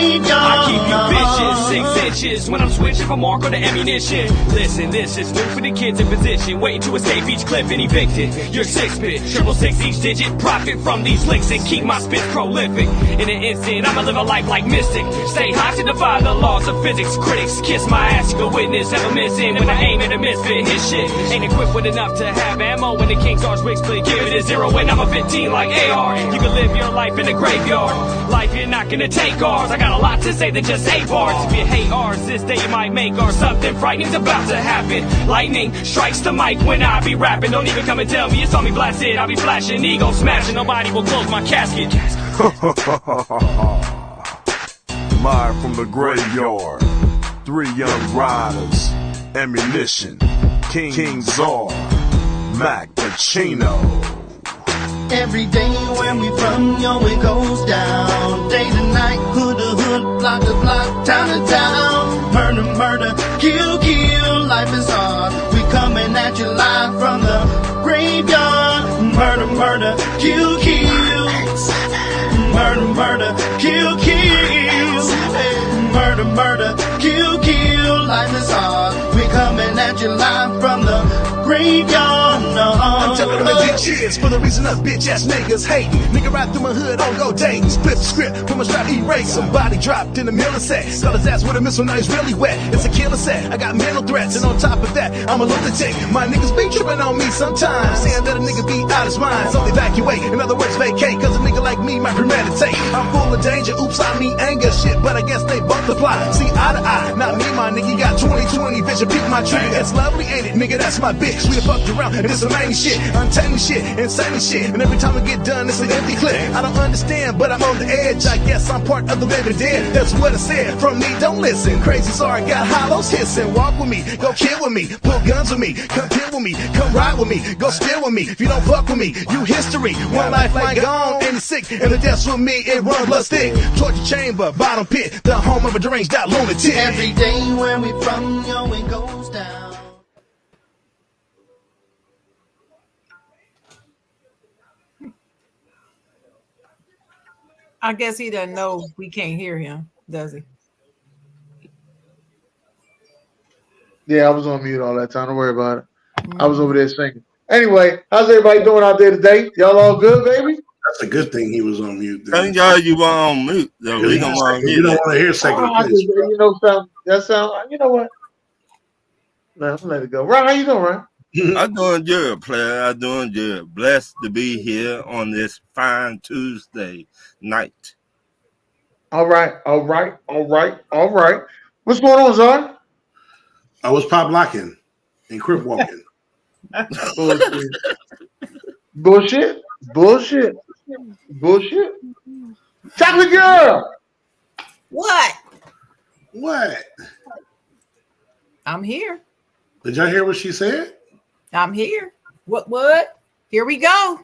graveyard. I keep you vicious, 6 inches when I'm switching from mark to ammunition. Listen, this is new for the kids in position, waiting to escape each clip and evicted. You're 6-bit, 666 each digit, profit from these licks and keep my spits prolific. In an instant, I'ma live a life like Mystic. Stay high to defy the laws of physics. Critics kiss my ass, you can witness ever missing when I aim at a misfit. His shit ain't equipped with enough to have ammo when the King Stars wig split. Give it a 0 when I'm a 15 like AR. You can live your life in the graveyard. Life, you're not gonna take ours. I got a lot to say than just 8 bars. If you hate ours, this day you might make ours. Something frightening's about to happen. Lightning strikes the mic when I be rapping. Don't even come and tell me you saw me blasted. I'll be flashing, ego smashing. Nobody will close my casket. Live from the graveyard, 3 young riders, ammunition, King Czar, Mac Pacino. Every day where we from, yo, it goes down. Day to night, hood to hood, block to block, town to town. Murder, murder, kill, kill, life is hard. We coming at you live from the graveyard. Murder, murder, kill, kill. Murder, murder, kill, kill. Murder, murder, kill, kill, life is hard. We coming at you live from the graveyard. I'm telling them to cheers for the reason us bitch ass niggas hating. Nigga ride through my hood on go dating. Split the script from a strap erase. Somebody dropped in the middle of sex. Got his ass with a missile, now he's really wet. It's a killer set. I got mental threats, and on top of that, I'm a lunatic. My niggas be tripping on me sometimes, saying that a nigga be out his mind. So evacuate, in other words, vacate. Cause a nigga like me might premeditate. I'm full of danger, oops, I mean anger shit, but I guess they both apply. See eye to eye, not me, my nigga. You got 20/20 vision, peep my trigger. It's lovely, ain't it, nigga? That's my bitch. We done fucked around, and this some main shit, untamed shit, insane shit. And every time I get done, it's an empty clip. I don't understand, but I'm on the edge. I guess I'm part of the living dead. That's what I said. From me, don't listen. Crazy, sorry, got hollows hissing. Walk with me, go kill with me, pull guns with me, come kill with me, come ride with me, go steal with me. If you don't fuck with me, you history. One lifeline gone, and it's sick. And the death's with me, it run blood stick. Torture chamber, bottom pit, the home of a deranged out lunatic. Every day where we from, yo, it goes down. I guess he doesn't know we can't hear him, does he? Yeah, I was on mute all that time. Don't worry about it. I was over there singing. Anyway, how's everybody doing out there today? Y'all all good, baby? That's a good thing he was on mute. Thank y'all you were on mute. Though. We don't want to hear. You don't want to hear second. You know something? That sound. You know what? No, let it go. Ron, how you doing, Ron? I'm doing good, player. I'm doing good. Blessed to be here on this fine Tuesday night. All right. What's going on, Zar? I was pop locking and crip walking. Bullshit. Chocolate girl. What? I'm here. Did y'all hear what she said? I'm here. What? Here we go.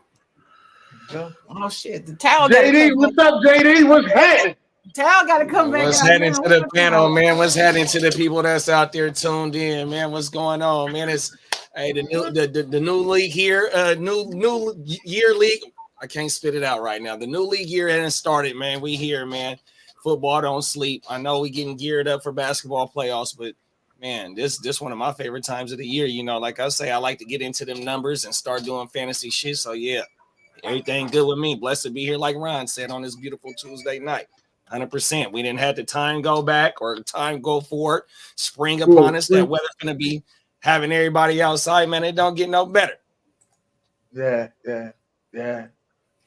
Oh shit! The towel. JD, what's up, JD? What's happening? Towel got to come back. What's happening to the panel, man? What's happening to the people that's out there tuned in, man? What's going on, man? It's the new league here, new year league. I can't spit it out right now. The new league year hasn't started, man. We here, man. Football don't sleep. I know we getting geared up for basketball playoffs, but man, this one of my favorite times of the year. You know, like I say, I like to get into them numbers and start doing fantasy shit. So yeah, everything good with me. Blessed to be here, like Ron said, on this beautiful Tuesday night. 100%. We didn't have the time go back or time go forward. Spring upon us. That weather's gonna be having everybody outside, man. It don't get no better. Yeah.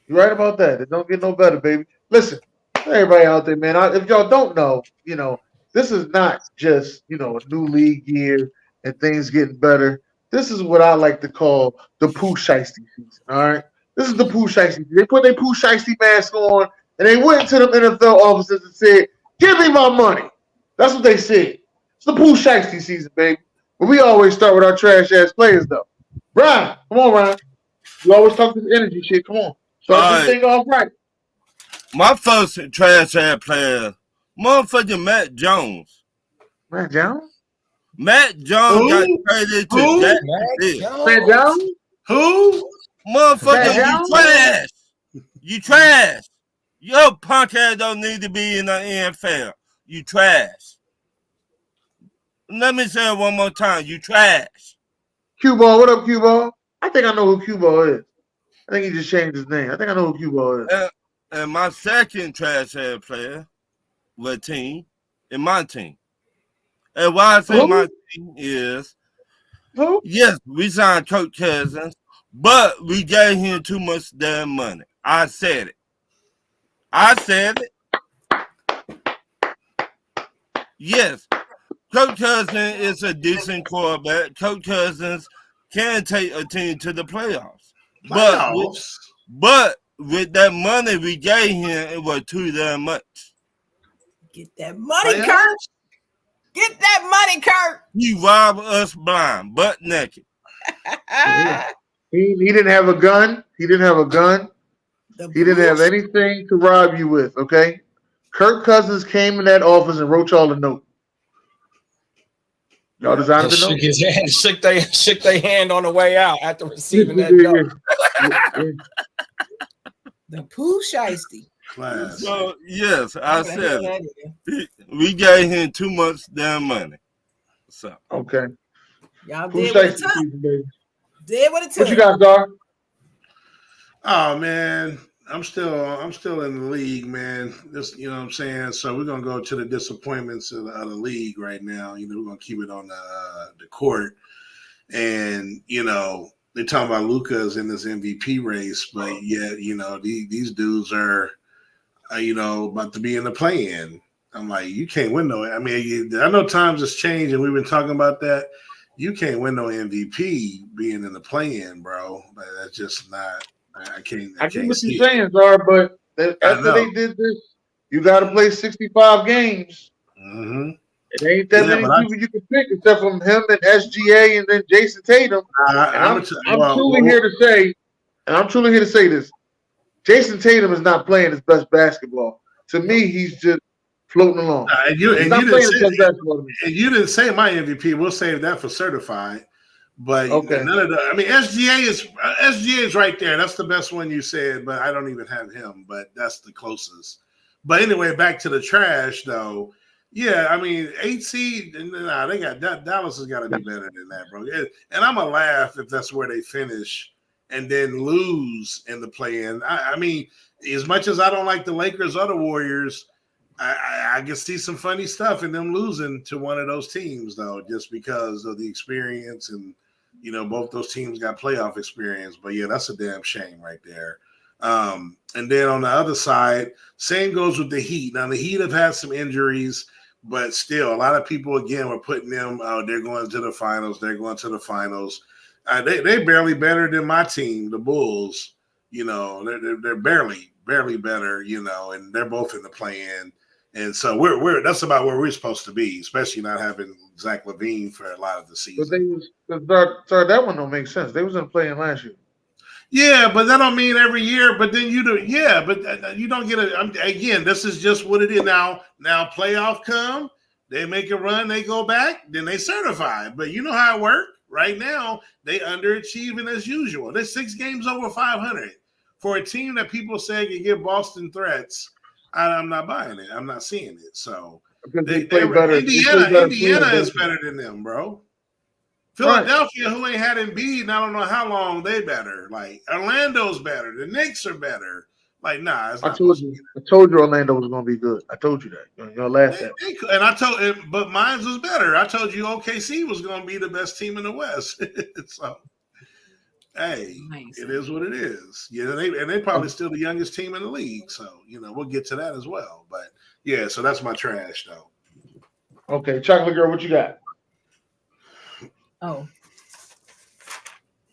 You're right about that. It don't get no better, baby. Listen, everybody out there, man. If y'all don't know, you know, this is not just, you know, a new league year and things getting better. This is what I like to call the Pooh Sheisty season. All right. This is the Pooh Sheisty. They put their Pooh Sheisty mask on and they went to the NFL offices and said, "Give me my money." That's what they said. It's the Pooh Sheisty season, baby. But we always start with our trash ass players, though. Brian, come on, Ryan. You always talk this energy shit. Come on. Start this thing off right. My first trash ass player, motherfucking Matt Jones. Matt Jones? Matt Jones got traded to Jacksonville. Matt Jones? Who? Motherfucker, you trash. Your punk ass don't need to be in the NFL. You trash. Let me say it one more time. You trash. Cue Ball, what up, Cue Ball? I think I know who Cue Ball is. I think he just changed his name. I think I know who Cue Ball is. And my second trash ass player with team in my team. And why I say my team is, yes, we signed Kirk Cousins, but we gave him too much damn money. I said it. Yes, Kirk Cousins is a decent quarterback. Kirk Cousins can take a team to the playoffs. But with that money we gave him, it was too damn much. Get that money, Kurt. Get that money, Kurt. He robbed us blind, butt naked. He didn't have a gun. He didn't have a gun. He didn't have anything to rob you with, okay? Kirk Cousins came in that office and wrote y'all a note. Y'all designed the note? His hand, shook their hand on the way out after receiving that note. The Pooh Sheisty. So, yes, I said it. We gave him too much damn money. So okay. Y'all did what it took. Did what it took. What you got, Dar? Oh man, I'm still in the league, man. This, you know what I'm saying. So we're gonna go to the disappointments of the league right now. You know, we're gonna keep it on the court, and you know they're talking about Luka's in this MVP race, but yet you know these dudes are, you know, about to be in the play-in. I'm like, you can't win no. I mean, I know times has changed, and we've been talking about that. You can't win no MVP being in the play-in, bro. Like, that's just not. I can't get what you're saying, Zar, but after they did this, you got to play 65 games. Mm-hmm. It ain't that many people you can pick except from him and SGA and then Jason Tatum. I'm truly here to say this. Jason Tatum is not playing his best basketball. To me, he's just floating along. And you didn't say my MVP. We'll save that for certified. But none of the. I mean, SGA is right there. That's the best one you said. But I don't even have him. But that's the closest. But anyway, back to the trash though. Yeah, I mean, 8 seed. Nah, they got Dallas has got to be better than that, bro. And I'm gonna laugh if that's where they finish and then lose in the play-in. I mean, as much as I don't like the Lakers or the Warriors, I can see some funny stuff in them losing to one of those teams, though, just because of the experience and, you know, both those teams got playoff experience. But, yeah, that's a damn shame right there. And then on the other side, same goes with the Heat. Now, the Heat have had some injuries, but still, a lot of people, again, were putting them out. They're going to the finals. They're going to the finals. They barely better than my team, the Bulls. You know, they're barely better, you know, and they're both in the play-in. And so we're that's about where we're supposed to be, especially not having Zach LaVine for a lot of the season. But that one don't make sense. They was in play-in last year. Yeah, but that don't mean every year. But then you do, yeah. But you don't get it. Again, this is just what it is now. Now playoff come, they make a run, they go back, then they certify. But you know how it works. Right now, they underachieving as usual. They're 6 games over 500 for a team that people say can give Boston threats. I'm not buying it. I'm not seeing it. So they play better. Indiana is better than them, bro. Philadelphia, who ain't had Embiid, and I don't know how long, they better. Like Orlando's better. The Knicks are better. Like, nah. It's not I told you Orlando was going to be good. I told you that. You're laugh at me. And but mine was better. I told you OKC was going to be the best team in the West. So, hey, It is what it is. Yeah, they probably still the youngest team in the league. So, you know, we'll get to that as well. But yeah, so that's my trash though. Okay, Chocolate Girl, what you got? Oh,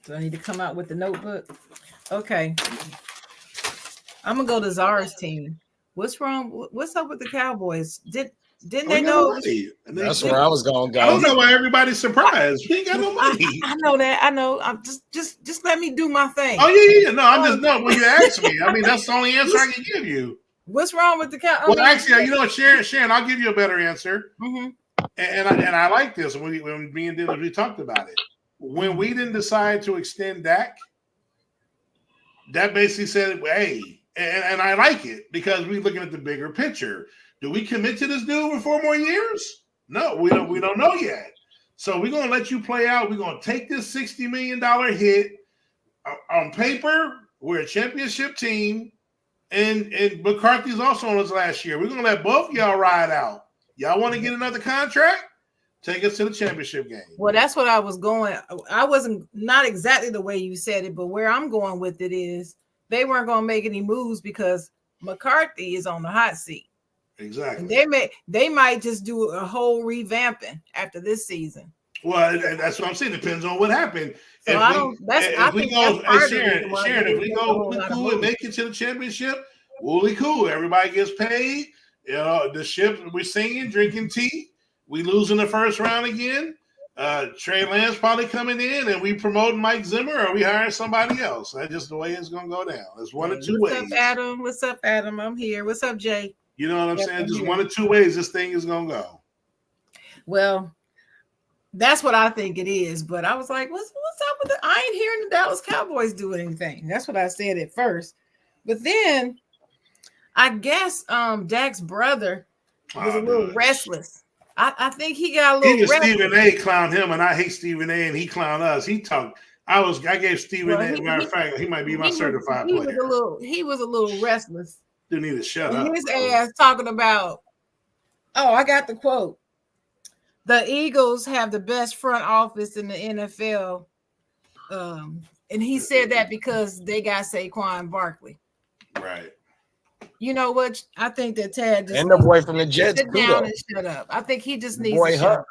do I need to come out with the notebook? Okay. I'm gonna go to Zara's team. What's wrong? What's up with the Cowboys? Didn't they know? That's where I was gonna go. I don't know why everybody's surprised. We ain't got no money. I know that. I know. I'm just let me do my thing. Oh yeah. No, I'm just no. When you ask me, I mean that's the only answer I can give you. What's wrong with the Cowboys? Well, actually, you know what, Sharon, I'll give you a better answer. Mm-hmm. And I like this. When me and Dylan, we talked about it. When we didn't decide to extend Dak, that basically said, hey, And I like it because we're looking at the bigger picture. Do we commit to this dude for 4 more years? No, we don't know yet. So we're gonna let you play out. We're gonna take this $60 million hit. On paper, we're a championship team, and McCarthy's also on his last year. We're gonna let both of y'all ride out. Y'all want to get another contract? Take us to the championship game. Well, that's what I was going. I wasn't not exactly the way you said it, but where I'm going with it is they weren't going to make any moves because McCarthy is on the hot seat. Exactly. And they might just do a whole revamping after this season. Well, that's what I'm saying. Depends on what happened. So if we go cool and make it to the championship, we'll be cool. Everybody gets paid. You know, the ship, we're singing, drinking tea. We lose in the first round again. Trey Lance probably coming in, and we promoting Mike Zimmer, or we hiring somebody else. That's just the way it's going to go down. It's one of two ways. What's up, Adam? What's up, Adam? I'm here. What's up, Jay? You know what I'm saying? Just one of two ways this thing is going to go. Well, that's what I think it is. But I was like, what's up with it? I ain't hearing the Dallas Cowboys do anything. That's what I said at first. But then I guess Dak's brother was a little restless. I think he got a little restless. Stephen A clowned him, and I hate Stephen A, and he clowned us. He talked. I gave Stephen A. Matter of fact, he might be my certified player. He was a little restless. Dude need to shut up. His ass talking about. Oh, I got the quote. The Eagles have the best front office in the NFL, and he said that because they got Saquon Barkley. Right. You know what? I think that Tad just and the boy from the Jets sit down and shut up. I think he just needs to shut up.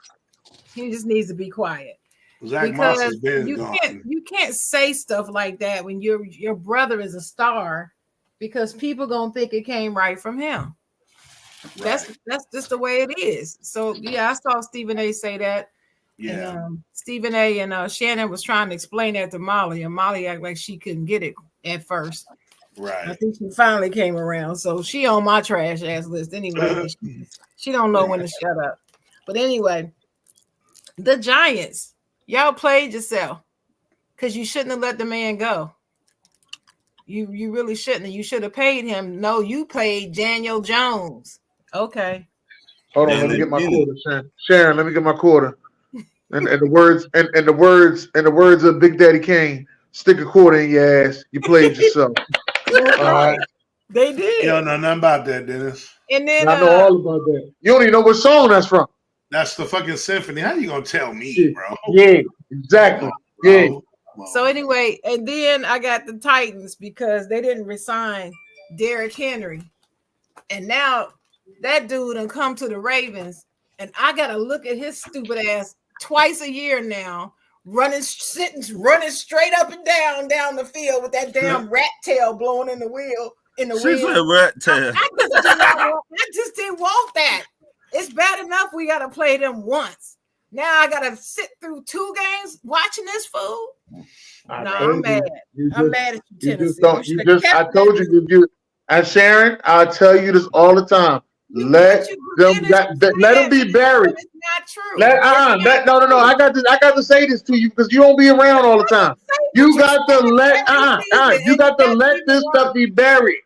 He just needs to be quiet. Because you can't say stuff like that when your brother is a star, because people gonna think it came right from him. Right. That's just the way it is. So yeah, I saw Stephen A say that. Yeah. And, Stephen A and Shannon was trying to explain that to Molly, and Molly acted like she couldn't get it at first. Right. I think she finally came around. So she on my trash ass list anyway. She don't know when to shut up. But anyway, the Giants, y'all played yourself because you shouldn't have let the man go. You really shouldn't. You should have paid him. No, you paid Daniel Jones. Okay. Hold on, let me get my quarter, Sharon. Sharon, let me get my quarter. And the words of Big Daddy Kane, stick a quarter in your ass. You played yourself. All right. They did. You don't know nothing about that, Dennis. And then I know all about that. You don't even know what song that's from. That's the fucking symphony. How you gonna tell me, bro? Yeah, exactly. Yeah. So anyway, and then I got the Titans because they didn't resign Derrick Henry, and now that dude done come to the Ravens, and I gotta look at his stupid ass twice a year now. Running straight up and down the field with that damn rat tail blowing in the wheel. She's a rat tail. I just didn't want that. It's bad enough we gotta play them once. Now I gotta sit through 2 games watching this fool. I'm mad. I'm mad at you, Tennessee. I told you. And Sharon, I'll tell you this all the time. Let them be buried. It's not true. No. I got to say this to you because you don't be around all the time. You got to let this stuff be buried.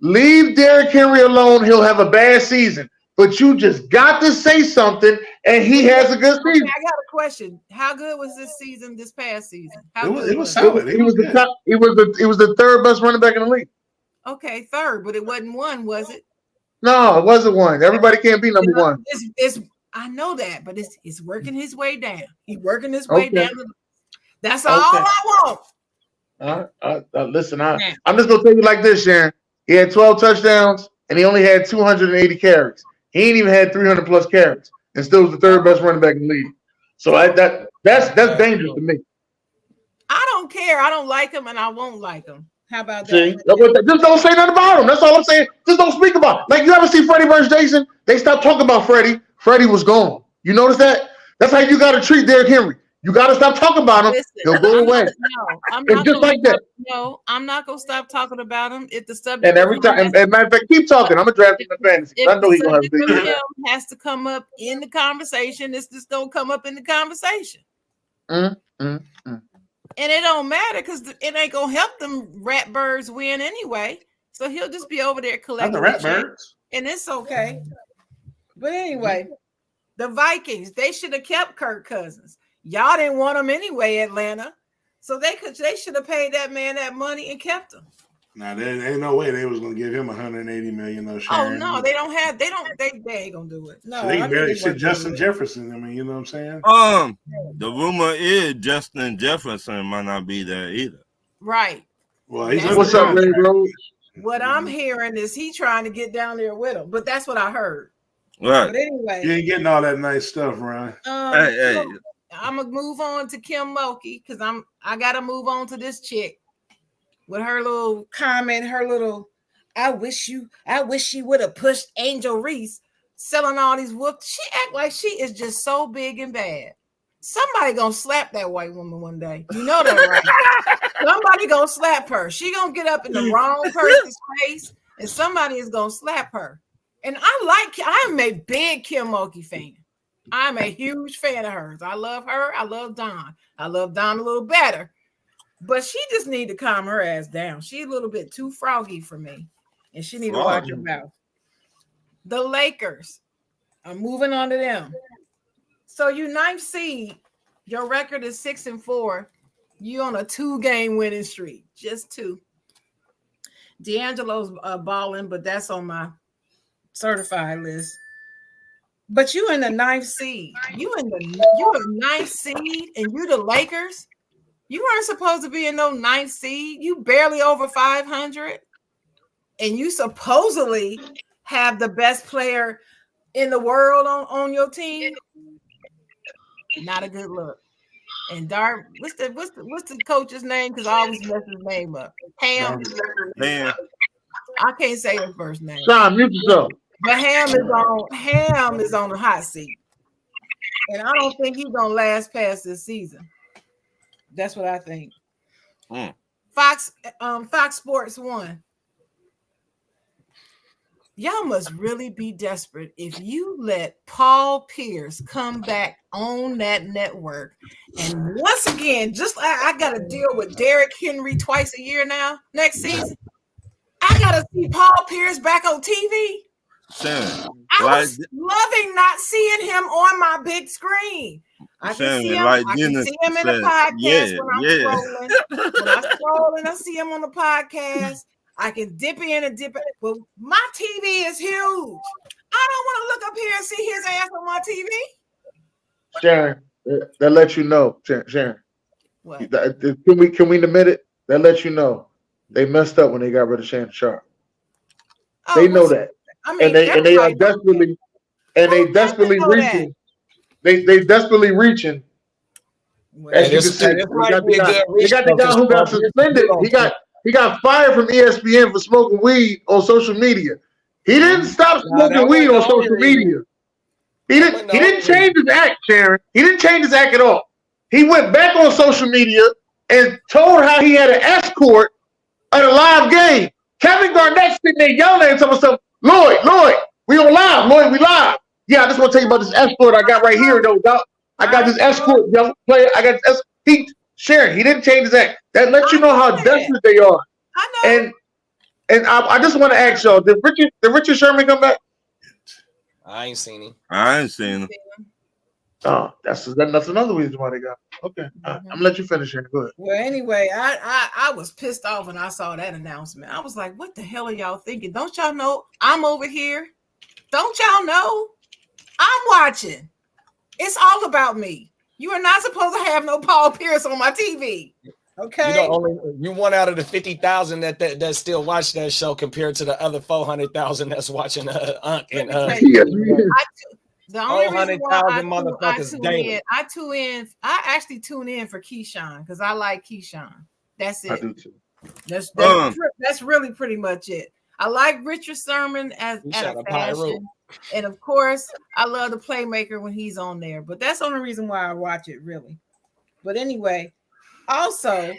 Leave Derrick Henry alone. He'll have a bad season. But you just got to say something, and he has a good season. I got a question. How good was this season? This past season? It was solid. He was the third best running back in the league. Okay, third, but it wasn't 1, was it? No, it wasn't 1. Everybody can't be number 1. I know that, but it's working his way down. He's working his way down. That's all I want. Listen, I'm just gonna tell you like this, Sharon. He had 12 touchdowns and he only had 280 carries. He ain't even had 300 plus carries, and still was the third best running back in the league. So that's dangerous to me. I don't care. I don't like him, and I won't like him. How about that? See, just don't say nothing about him. That's all I'm saying. Just don't speak about him. Like, you ever see Freddie versus Jason? They stopped talking about Freddie. Freddie was gone. You notice that? That's how you got to treat Derrick Henry. You got to stop talking about him. Listen, he'll go away. I'm not just like that. No, I'm not gonna stop talking about him. If the subject and every time, and matter of fact, keep talking. I'm gonna draft him in fantasy. I know he's gonna have a big him has to come up in the conversation. It's just gonna come up in the conversation. And it don't matter because it ain't gonna help them rat birds win anyway. So he'll just be over there Not collecting the Rat checks, Birds. and it's okay. But anyway, the Vikings, they should have kept Kirk Cousins. Y'all didn't want him anyway, Atlanta. So they should have paid that man that money and kept him. Now there ain't no way they was gonna give him 180 million. No, Oh no, they ain't gonna do it. No, so they can barely sit Justin Jefferson. I mean, you know what I'm saying? The rumor is Justin Jefferson might not be there either. Right. Well, what's up, Larry Rose? What I'm hearing is he trying to get down there with him, but that's what I heard. Right. But anyway, you ain't getting all that nice stuff, Ryan. Hey. I'm gonna move on to Kim Mulkey because I gotta move on to this chick with her little comment, her little I wish she would have pushed Angel Reese selling all these whoops. She act like she is just so big and bad. Somebody gonna slap that white woman one day. You know that, right? Somebody gonna slap her. She gonna get up in the wrong person's face, and somebody is gonna slap her. And I am a big Kim Mulkey fan. I'm a huge fan of hers. I love her. I love Don. I love Don a little better. But she just need to calm her ass down. She's a little bit too froggy for me. And she need to watch her mouth. The Lakers. I'm moving on to them. So you 9th seed. Your record is 6-4. You on a 2-game winning streak. Just 2. D'Angelo's balling, but that's on my certified list. But you in the 9th seed. You the 9th seed, and you the Lakers. You weren't supposed to be in no 9th seed. You barely over 500, and you supposedly have the best player in the world on your team. Not a good look. And Dar, what's the coach's name? Because I always mess his name up. Ham. I can't say his first name. Sean, mute yourself. But Ham is on the hot seat, and I don't think he's gonna last past this season. That's what I think. Fox Sports 1. Y'all must really be desperate if you let Paul Pierce come back on that network. And once again, just like I got to deal with Derrick Henry twice a year now, next season, I got to see Paul Pierce back on TV. I was loving not seeing him on my big screen. I can see him. I can see him in the podcast when I'm scrolling. When I scroll and I see him on the podcast, I can dip in and dip out. But my TV is huge. I don't want to look up here and see his ass on my TV. Sharon, that lets you know, Sharon. What? Can we admit it? That lets you know they messed up when they got rid of Shannon Sharp. They know that. I mean, and they are desperately reaching. They desperately reaching. As you can see, they got the guy who got suspended. He got fired from ESPN for smoking weed on social media. He didn't stop smoking weed on social media. He didn't change his act, Sharon. He didn't change his act at all. He went back on social media and told how he had an escort at a live game. Kevin Garnett sitting there yelling at him, Lloyd, we on live. Lloyd, we live. Yeah, I just want to tell you about this escort I got right here, though. I got this escort, young player. I got this escort. Sharon, he didn't change his act. That lets you know how desperate they are. I know. And I just want to ask y'all, did Richard Sherman come back? I ain't seen him. Oh, that's another reason why they got him. Okay. I'm gonna let you finish here. Go ahead. Well, anyway, I was pissed off when I saw that announcement. I was like, what the hell are y'all thinking? Don't y'all know I'm over here? Don't y'all know? I'm watching. It's all about me. You are not supposed to have no Paul Pierce on my TV. Okay. You one out of the 50,000 that still watch that show compared to the other 400,000 that's watching Unc and the only reason why I actually tune in for Keyshawn because I like Keyshawn. That's it. I do too. That's really pretty much it. I like Richard Sherman at a fashion. And of course, I love the playmaker when he's on there. But that's the only reason why I watch it, really. But anyway, also,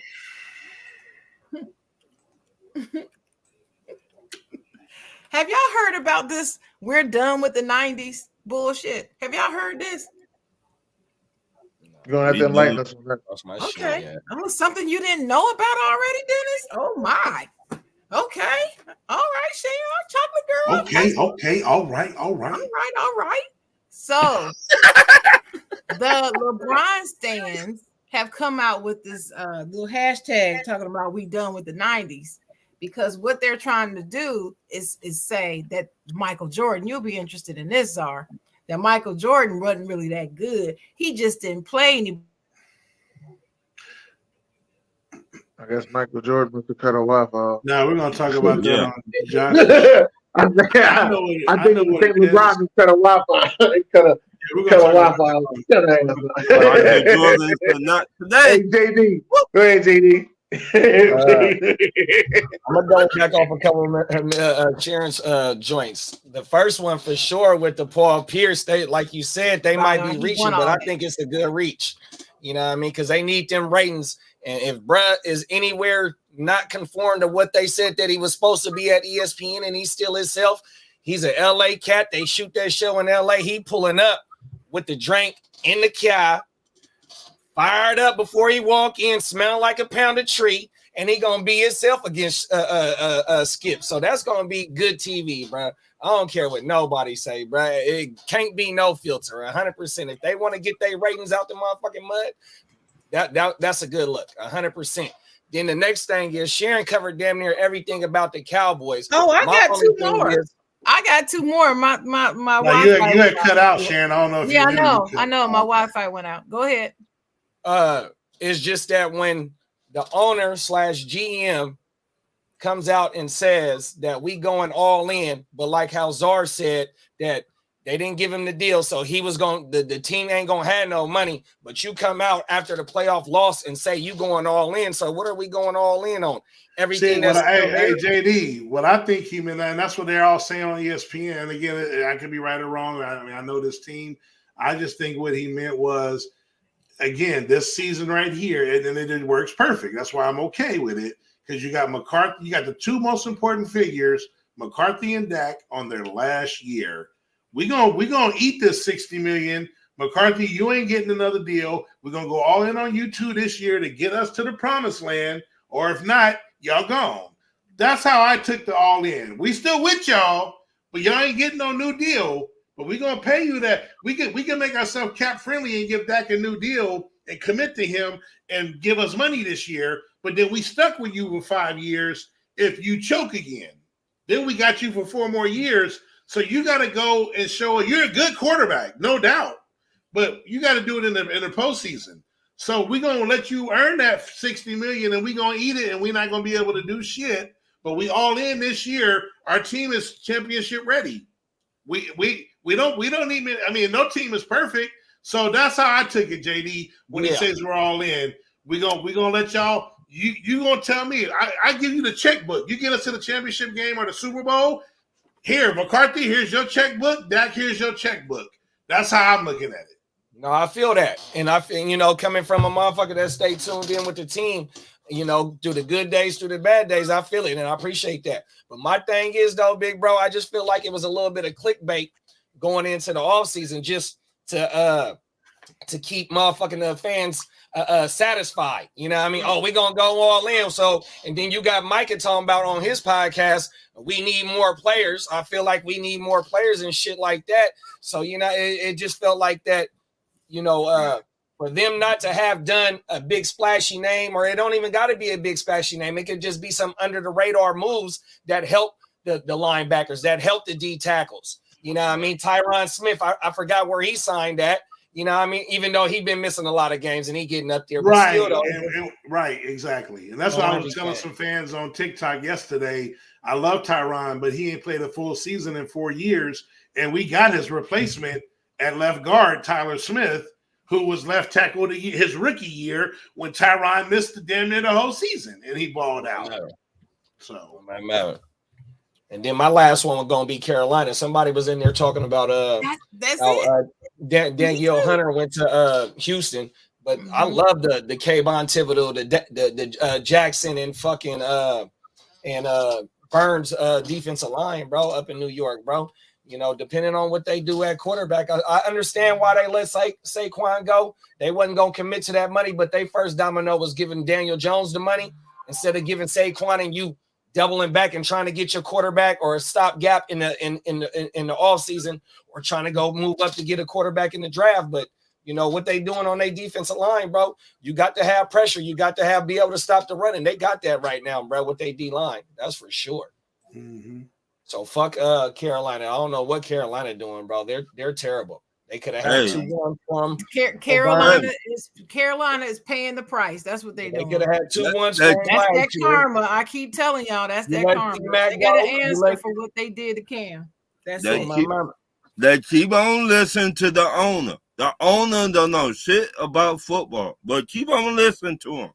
have y'all heard about this? We're done with the 90s bullshit. Have y'all heard this? You're gonna have to enlighten us on that. Okay. Something you didn't know about already, Dennis? Oh my. Okay. All right, Sharon, chocolate girl. Okay. All right. All right. So the LeBron stands have come out with this little hashtag talking about we done with the 90s, because what they're trying to do is say that Michael Jordan, you'll be interested in this, Czar, that Michael Jordan wasn't really that good. He just didn't play any. I guess Michael Jordan must have cut a Wi-Fi. Now we're gonna talk about that on Josh. I think LeBron cut a Wi-Fi. He cut a Wi-Fi. Not today. Hey, JD. Go ahead, JD. I'm gonna go back off a couple of Sharon's joints. The first one for sure with the Paul Pierce, they, like you said, they might be reaching, but I think it's a good reach. You know what I mean? Because they need them ratings. And if bruh is anywhere not conform to what they said that he was supposed to be at ESPN, and he's still himself, he's an LA cat. They shoot that show in LA. He pulling up with the drink in the car, fired up before he walk in, smelling like a pounded tree, and he gonna be himself against Skip. So that's gonna be good TV, bruh. I don't care what nobody say, bruh. It can't be no filter, 100%. If they want to get their ratings out the motherfucking mud, that's a good look, 100%. Then the next thing is Sharon covered damn near everything about the Cowboys. Oh, I got two more. I got two more. My Wi-Fi. You had cut out, Sharon. I don't know if I know. My Wi-Fi went out. Go ahead. It's just that when the owner / GM comes out and says that we going all in, but like how Czar said that they didn't give him the deal, so he was going. The team ain't gonna have no money. But you come out after the playoff loss and say you going all in. So what are we going all in on? Everything. Hey, JD, what I think he meant, and that's what they're all saying on ESPN. And again, I could be right or wrong. I mean, I know this team. I just think what he meant was, again, this season right here, and then it works perfect. That's why I'm okay with it, because you got McCarthy. You got the two most important figures, McCarthy and Dak, on their last year. We gonna eat this $60 million. McCarthy, you ain't getting another deal. We're gonna go all in on you two this year to get us to the promised land. Or if not, y'all gone. That's how I took the all in. We still with y'all, but y'all ain't getting no new deal. But we gonna pay you that. We can make ourselves cap friendly and give Dak a new deal and commit to him and give us money this year. But then we stuck with you for 5 years if you choke again. Then we got you for 4 more years. So you got to go and show you're a good quarterback, no doubt, but you got to do it in the postseason. So we're gonna let you earn that $60 million, and we're gonna eat it, and we're not gonna be able to do shit. But we all in this year. Our team is championship ready. We don't even. I mean, no team is perfect. So that's how I took it, JD. When he says we're all in, we gonna let y'all. You gonna tell me? I give you the checkbook. You get us to the championship game or the Super Bowl. Here, McCarthy, here's your checkbook. Dak, here's your checkbook. That's how I'm looking at it. No, I feel that. And I feel, coming from a motherfucker that stayed tuned in with the team, through the good days, through the bad days, I feel it. And I appreciate that. But my thing is, though, big bro, I just feel like it was a little bit of clickbait going into the offseason just to keep motherfucking fans satisfied. You know what I mean? Oh, we're going to go all in. So, and then you got Micah talking about on his podcast, we need more players. I feel like we need more players and shit like that. So, it just felt like that, for them not to have done a big splashy name, or it don't even got to be a big splashy name. It could just be some under the radar moves that help the linebackers, that help the D tackles. You know what I mean? Tyron Smith, I forgot where he signed at. You know what I mean? Even though he's been missing a lot of games and he getting up there. But right, still, right, exactly. And that's what I was telling some fans on TikTok yesterday. I love Tyron, but he ain't played a full season in 4 years. And we got his replacement at left guard, Tyler Smith, who was left tackle his rookie year when Tyron missed damn near the whole season and he balled out. So, and then my last one was going to be Carolina. Somebody was in there talking about Danielle Hunter went to Houston, but I love the Kayvon Thibodeau, the Jackson and fucking Burns defensive line, bro, up in New York, bro. Depending on what they do at quarterback, I understand why they let Saquon go. They wasn't going to commit to that money, but they first domino was giving Daniel Jones the money instead of giving Saquon, and you doubling back and trying to get your quarterback or a stopgap in the off season, or trying to go move up to get a quarterback in the draft. But you know what they doing on their defensive line, bro. You got to have pressure. You got to be able to stop the running. They got that right now, bro, with their D line. That's for sure. Mm-hmm. So fuck Carolina. I don't know what Carolina doing, bro. They're terrible. They could have had 2-1 from Carolina is paying the price. That's what they doing. They could have had 2-1. That's that karma. I keep telling y'all, that's that karma. They got to answer for what they did to Cam. That's it. They keep on listening to the owner. The owner don't know shit about football, but keep on listening to him.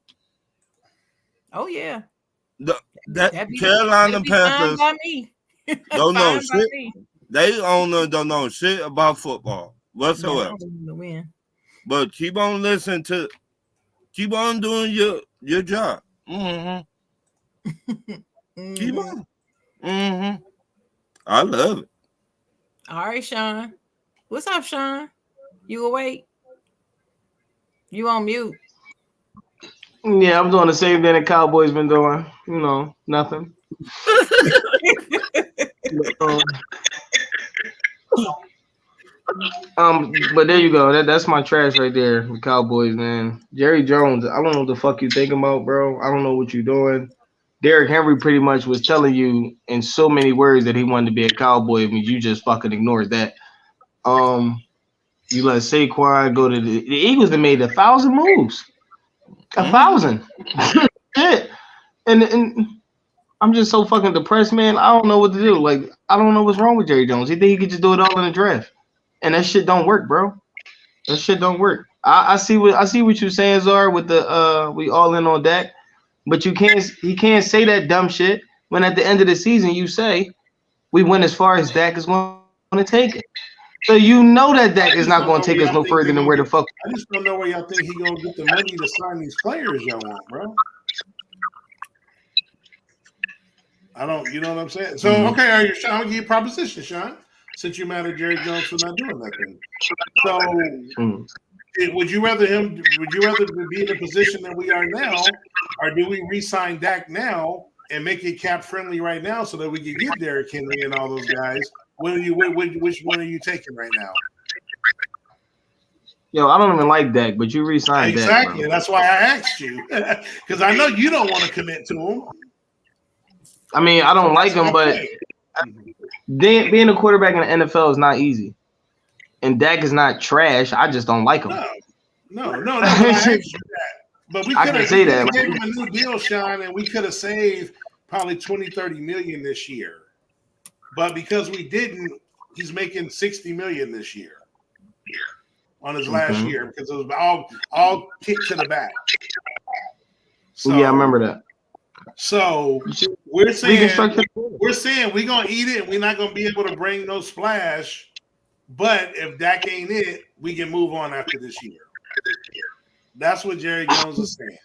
Oh yeah. Carolina Panthers don't know shit. They owner don't know shit about football whatsoever. But keep on listening to, keep on doing your job. Mm-hmm. Keep on. Mm-hmm. I love it. All right, Sean. What's up, Sean? You awake? You on mute? Yeah, I'm doing the same thing the Cowboys been doing. You know, nothing. But there you go. That's my trash right there. The Cowboys, man. Jerry Jones. I don't know what the fuck you thinking about, bro. I don't know what you're doing. Derrick Henry pretty much was telling you in so many words that he wanted to be a Cowboy. I mean, you just fucking ignored that. You let Saquon go to the Eagles. That made 1,000 moves. 1,000. Shit. And I'm just so fucking depressed, man. I don't know what to do. Like, I don't know what's wrong with Jerry Jones. He think he could just do it all in the draft, and that shit don't work, bro. That shit don't work. I see what you saying, Zar, with the we all in on Dak, but he can't say that dumb shit when at the end of the season you say we went as far as Dak is going to take it. So you know that Dak is not going to take us no further than where the fuck. I just don't know where y'all think he gonna get the money to sign these players y'all want, bro. I don't, you know what I'm saying? So okay, I'm gonna give you a proposition, Sean. Since you mad at Jerry Jones for not doing nothing. So would you rather be in the position that we are now, or do we re-sign Dak now and make it cap friendly right now so that we can get Derrick Henry and all those guys? Which one are you taking right now? Yo, I don't even like Dak, but you re-signed Dak. Exactly. That's why I asked you. Because I know you don't want to commit to him. I mean, I don't like him, but being a quarterback in the NFL is not easy. And Dak is not trash. I just don't like him. No. I asked you that. But we could have gave him a new deal, Sean, and we could have saved probably 20-30 million this year. But because we didn't, he's making 60 million this year on his last year because it was all kicked to the back. So, yeah, I remember that. So we're saying we're gonna eat it. We're not gonna be able to bring no splash. But if Dak ain't it, we can move on after this year. That's what Jerry Jones is saying.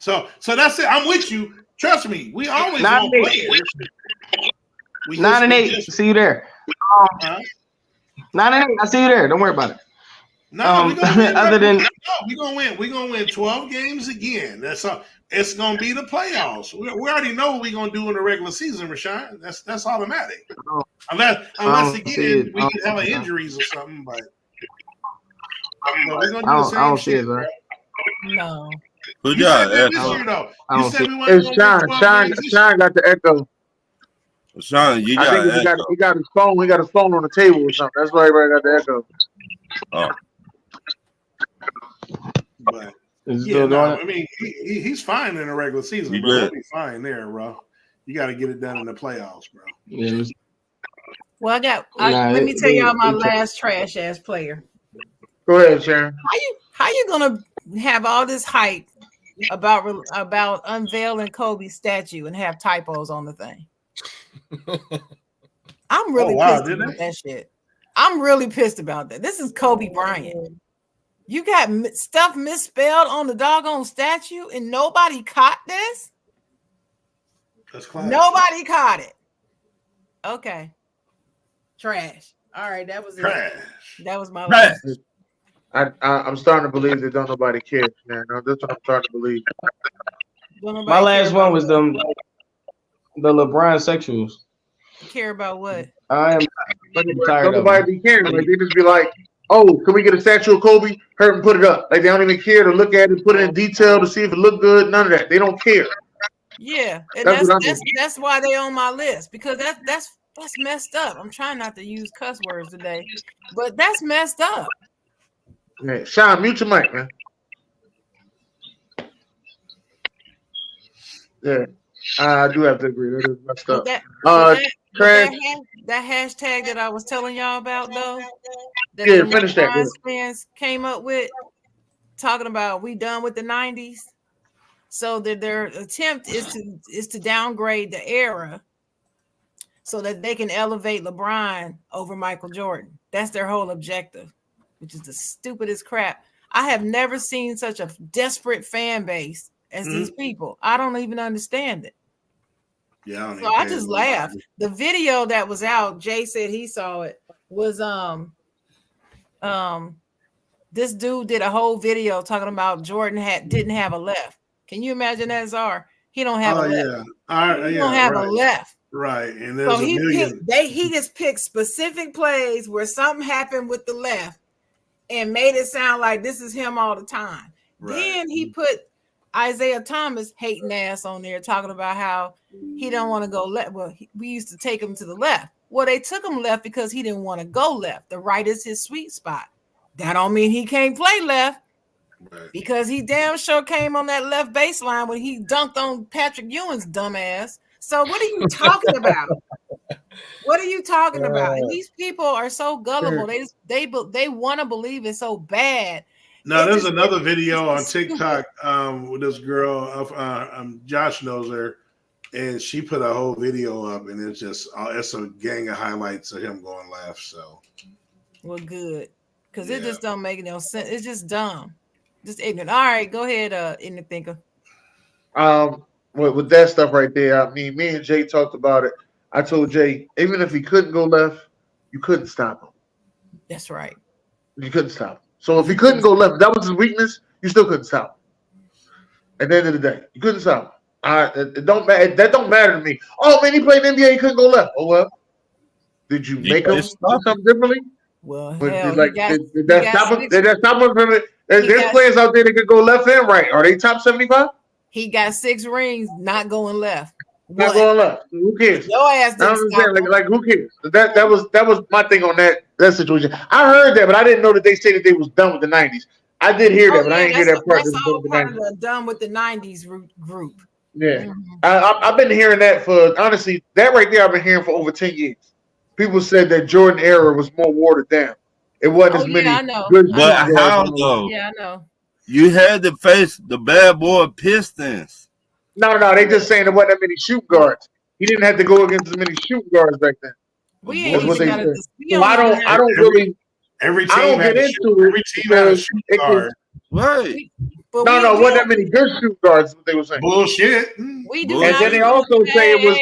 So that's it. I'm with you. Trust me. We always want players. 9-8. See you there. 9-8. I see you there. Don't worry about it. No, we're gonna win. Other than we're gonna win. We're gonna win 12 games again. That's all. It's gonna be the playoffs. We already know what we're gonna do in the regular season, Rashawn. That's automatic. Unless again we can have injuries or something, but we're gonna do the same shit, bro. No. Good job. This year though. You said we want to It's Sean got the echo. Sean, you got. I think he got his phone. He got his phone on the table or something. That's why everybody got the echo. Oh. But I mean, he's fine in the regular season, bro. He'll be fine there, bro. You got to get it done in the playoffs, bro. Yeah. Well, let me tell y'all my last trash ass player. Go ahead, Sharon. How you gonna have all this hype about unveiling Kobe's statue and have typos on the thing? I'm really pissed about that shit. I'm really pissed about that. This is Kobe Bryant. You got stuff misspelled on the doggone statue and nobody caught this? That's classic. Nobody caught it. Okay. Trash. All right, that was trash. That was my last. I'm starting to believe that don't nobody cares, man. That's what I'm starting to believe. My last one was the LeBron sexuals. Care about what? I am tired of nobody be caring. Like they just be like, "Oh, can we get a statue of Kobe? Hurt and put it up." Like they don't even care to look at it, put it in detail to see if it look good. None of that. They don't care. Yeah, and that's why they on my list, because that's messed up. I'm trying not to use cuss words today, but that's messed up. Yeah, Sean, mute your mic, man. Yeah, I do have to agree. That is messed up. That hashtag that I was telling y'all about, though, that yeah, finish that. Fans came up with, talking about we done with the 90s. So that their attempt is to downgrade the era so that they can elevate LeBron over Michael Jordan. That's their whole objective, which is the stupidest crap. I have never seen such a desperate fan base as these people. I don't even understand it. Yeah, so I just laughed. The video that was out, Jay said he saw it, was this dude did a whole video talking about Jordan didn't have a left. Can you imagine that, Czar? He don't have a left. He don't have a left. Right. And there's so he just picked specific plays where something happened with the left and made it sound like this is him all the time. Right. Then he put Isaiah Thomas hating ass on there talking about how he don't want to go left. Well, we used to take him to the left. Well, they took him left because he didn't want to go left. The right is his sweet spot. That don't mean he can't play left. Right. Because he damn sure came on that left baseline when he dunked on Patrick Ewing's dumb ass. So what are you talking about? What are you talking about? And these people are so gullible. They want to believe it so bad. No, there's another video on TikTok with this girl. Josh knows her, and she put a whole video up, and it's a gang of highlights of him going left. So, well, good, because it just don't make no sense. It's just dumb. Just ignorant. All right, go ahead, ignorant thinker. With that stuff right there, I mean, me and Jay talked about it. I told Jay, even if he couldn't go left, you couldn't stop him. That's right. You couldn't stop him. So if he couldn't go left, that was his weakness. You still couldn't stop him. At the end of the day, you couldn't stop him. It don't matter. That don't matter to me. Oh man, he played in the NBA. He couldn't go left. Oh well. Did you make him do something differently? Well, did that stop him? Did that stop him from it? There's players out there that could go left and right. Are they top 75? He got 6 rings, not going left. Not going left. Who cares? Your ass didn't stop him. Like who cares? That was my thing on that situation. I heard that, but I didn't know that they said that they was done with the 90s. I did hear that, but I didn't hear that part. That's all part of the done with the 90s group. Yeah, I've been hearing that for, honestly, that right there I've been hearing for over 10 years. People said that Jordan era was more watered down. It wasn't as many good. But how though? Yeah, I know. You had to face the bad boy Pistons. No, they just saying there wasn't that many shoot guards. He didn't have to go against as many shoot guards back then. That's what they said. So I don't really. Every team I don't get into it. Every team had a shoot guard. Right. No, wasn't that many good shoot guards. What they were saying. Bullshit. We do. And then they also say it was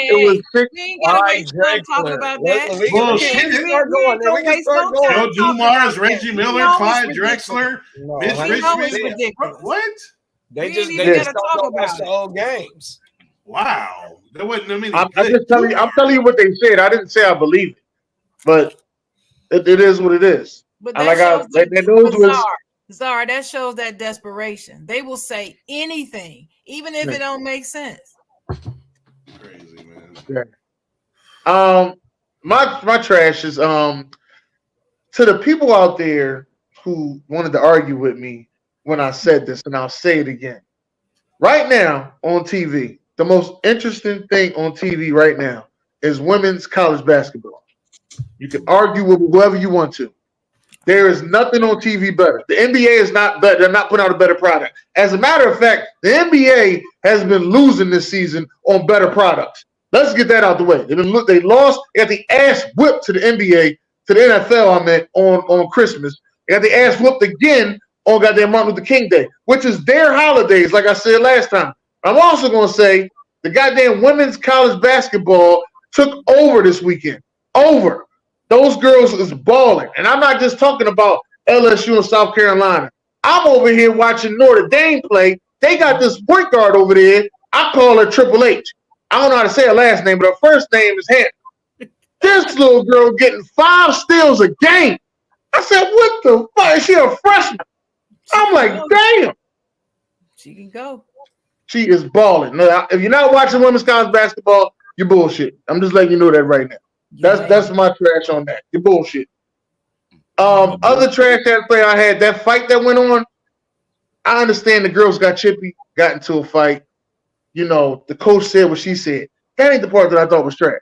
6. We ain't gotta waste time talking about that. Bullshit. Joe Dumars, Reggie Miller, Clyde Drexler, Mitch Richmond. What? They just don't watch the old games. Wow. There wasn't many. I'm just telling you. I'm telling you what they said. I didn't say I believe it, but it is what it is. But Zara, that shows that desperation. They will say anything, even if it don't make sense. Crazy, man. Yeah. My trash is to the people out there who wanted to argue with me when I said this, and I'll say it again. Right now on TV, the most interesting thing on TV right now is women's college basketball. You can argue with whoever you want to. There is nothing on TV better. The NBA is not better. They're not putting out a better product. As a matter of fact, the NBA has been losing this season on better products. Let's get that out the way. They lost. They got the ass whipped to the NBA, to the NFL, I meant, on Christmas. They got the ass whipped again on goddamn Martin Luther King Day, which is their holidays, like I said last time. I'm also going to say the goddamn women's college basketball took over this weekend. Over. Those girls is balling. And I'm not just talking about LSU and South Carolina. I'm over here watching Notre Dame play. They got this point guard over there I call her Triple H. I don't know how to say her last name, but her first name is Hannah. This little girl getting 5 steals a game. I said, what the fuck? Is she a freshman? I'm like, damn. She can go. She is balling. No, if you're not watching women's college basketball, you're bullshit. I'm just letting you know that right now. That's my trash on that. You're bullshit. Other trash that player I had, that fight that went on, I understand the girls got chippy, got into a fight. You know, the coach said what she said. That ain't the part that I thought was trash.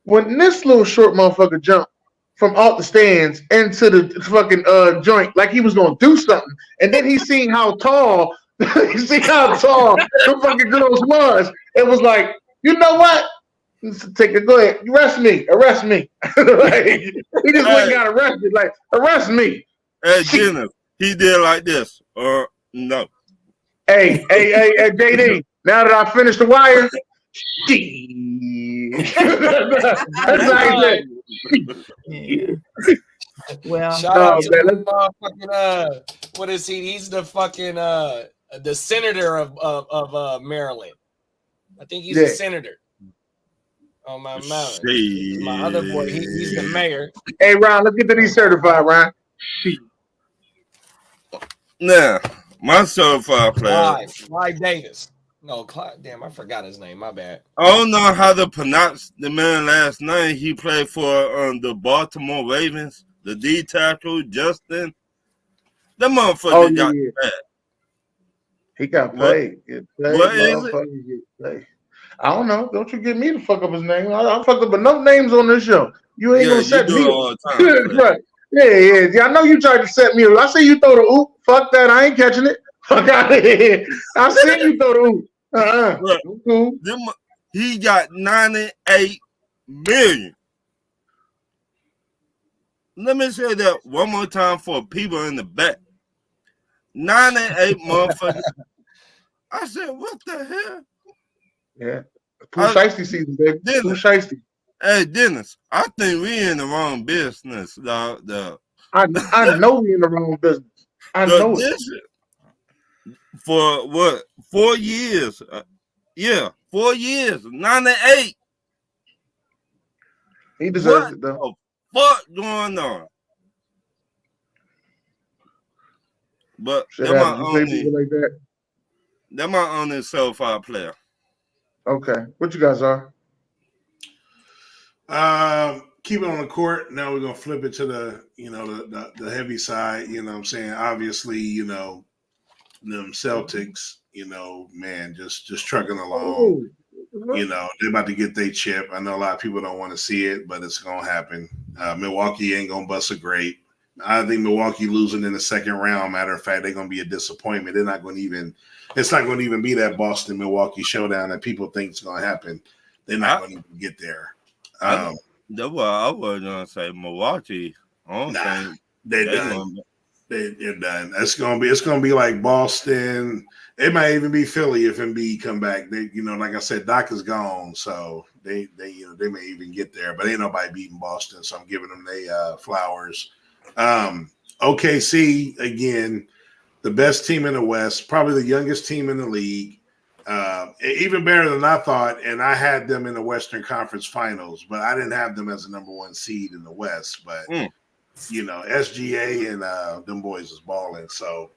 When this little short motherfucker jumped from out the stands into the fucking joint like he was gonna do something, and then he seen how tall the fucking girls was. It was like, you know what? Go ahead. Arrest me. Like, he just went and got arrested. Like, arrest me. Hey, Jenna, he did like this. Or no. Hey, JD. Now that I finished the wire, that's how he said. Well, shout out to fucking what is he? He's the fucking the senator of Maryland. I think he's a senator. On my mountain. My other boy, he's the mayor. Hey, Ron, let's get to these certified, Ron. Now, my certified player. Clyde Davis. No, Clyde. Damn, I forgot his name. My bad. I don't know how to pronounce the man last name. He played for the Baltimore Ravens. The D tackle, Justin. The motherfucker got bad. He got played. What is it? I don't know. Don't you get me to fuck up his name. I fucked up enough names on this show. You ain't gonna set me all the time. Right. Yeah. I know you tried to set me up. I see you throw the oop. Fuck that. I ain't catching it. Fuck out of here. I see you throw the oop. Cool. He got 98 million. Let me say that one more time for people in the back. 98 motherfuckers. I said, what the hell? Yeah. Pooh Sheisty season, baby. Pooh Sheisty. Hey, Dennis, I think we in the wrong business, dog. I know we in the wrong business. I know it. For what? 4 years. 4 years. 98. He deserves it, though. What going on? But that's my only so-far player. Okay. What you guys are? Keep it on the court. Now we're gonna flip it to the heavy side. You know what I'm saying? Obviously, them Celtics, man, just trucking along. They're about to get their chip. I know a lot of people don't want to see it, but it's gonna happen. Milwaukee ain't gonna bust a grape. I think Milwaukee losing in the second round. Matter of fact, they're gonna be a disappointment. They're not going to even. It's not going to even be that Boston Milwaukee showdown that people think is going to happen. They're not going to even get there. I was gonna say Milwaukee. They're done. They're done. It's gonna be like Boston. It might even be Philly if Embiid come back. They, like I said, Doc is gone, so they may even get there. But ain't nobody beating Boston, so I'm giving them their flowers. OKC again, the best team in the West, probably the youngest team in the league. Even better than I thought, and I had them in the Western Conference Finals, but I didn't have them as a number 1 seed in the West. But SGA and them boys is balling, so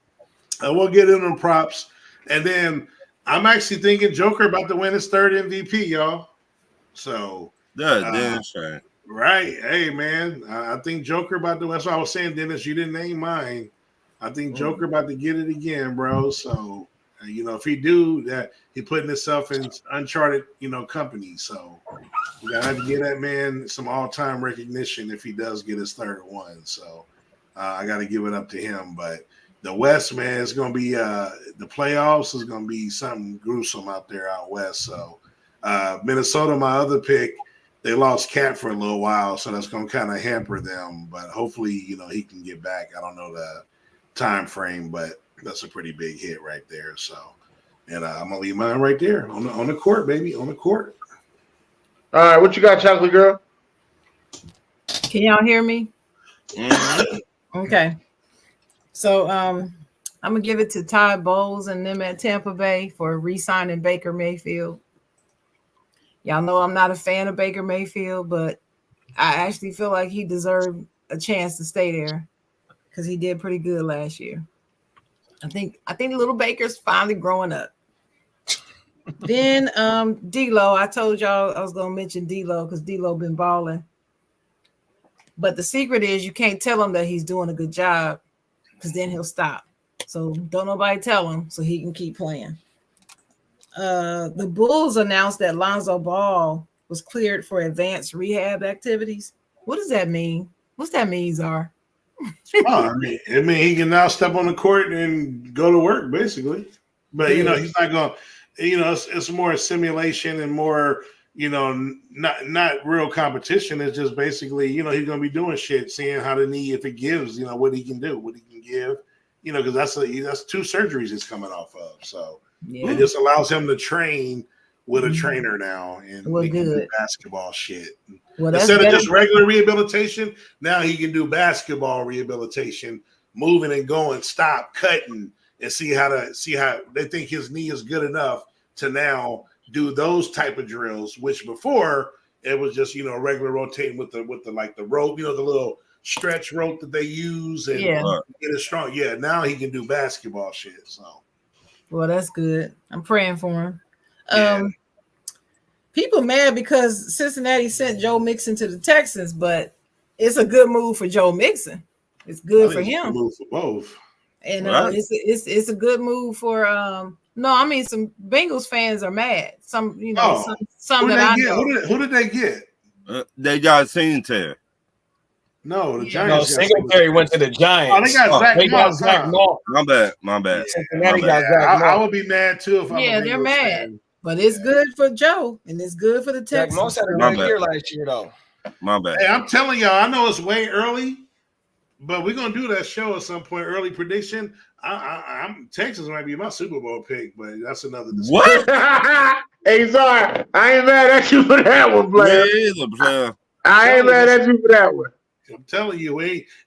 we'll get in them props. And then I'm actually thinking Joker about to win his 3rd MVP, y'all. So that's right. Right, hey man, I think Joker about to. That's what I was saying, Dennis. You didn't name mine. I think Joker about to get it again, bro. So. If he do that, he putting himself in uncharted, company. So we gotta have to give that man some all-time recognition if he does get his 3rd one. So I got to give it up to him. But the West, man, is gonna be the playoffs is gonna be something gruesome out there out west. So Minnesota, my other pick, they lost Cat for a little while, so that's gonna kind of hamper them. But hopefully, he can get back. I don't know the time frame, but that's a pretty big hit right there. So, and I'm gonna leave mine right there on the court, baby, on the court. All right, what you got, Chocolate Girl? Can y'all hear me? Mm-hmm. Okay. So, I'm gonna give it to Todd Bowles and them at Tampa Bay for re-signing Baker Mayfield. Y'all know I'm not a fan of Baker Mayfield, but I actually feel like he deserved a chance to stay there because he did pretty good last year. I think little Baker's finally growing up. Then D-Lo, I told y'all I was gonna mention D-Lo because D-Lo been balling. But the secret is you can't tell him that he's doing a good job because then he'll stop. So don't nobody tell him so he can keep playing. The Bulls announced that Lonzo Ball was cleared for advanced rehab activities. What does that mean? What's that mean, Czar? I mean he can now step on the court and go to work, basically. But he's not going. It's more simulation and more, not real competition. It's just basically, he's going to be doing shit, seeing how the knee, if it gives, what he can do, what he can give, because that's 2 surgeries he's coming off of. So it just allows him to train with a trainer now and he can do basketball shit. Well, instead of just regular rehabilitation, now he can do basketball rehabilitation, moving and going, stop, cutting, and see how they think his knee is good enough to now do those type of drills, which before it was just regular rotating with the like the rope, the little stretch rope that they use and get it strong. Yeah, now he can do basketball shit. So, well, that's good. I'm praying for him. People mad because Cincinnati sent Joe Mixon to the Texans, but it's a good move for Joe Mixon. It's good for him. It's a move for both. And it's a good move for some Bengals fans are mad. Some some that I know. Who did they get? They got Singletary. No, the Giants. No, Singletary went to the Giants. Oh, they got Zach Moss. My bad. Cincinnati got Zach Moss. I would be mad too if I'm they're mad. Fan. But it's good for Joe and it's good for the Texans. Zach Moss had a good year last year though. My bad. Hey, I'm telling y'all, I know it's way early, but we're gonna do that show at some point. Early prediction. I'm Texas might be my Super Bowl pick, but that's another discussion. What? Hey, sorry, I ain't mad at you for that one, player. I ain't mad at you for that one. I'm telling you,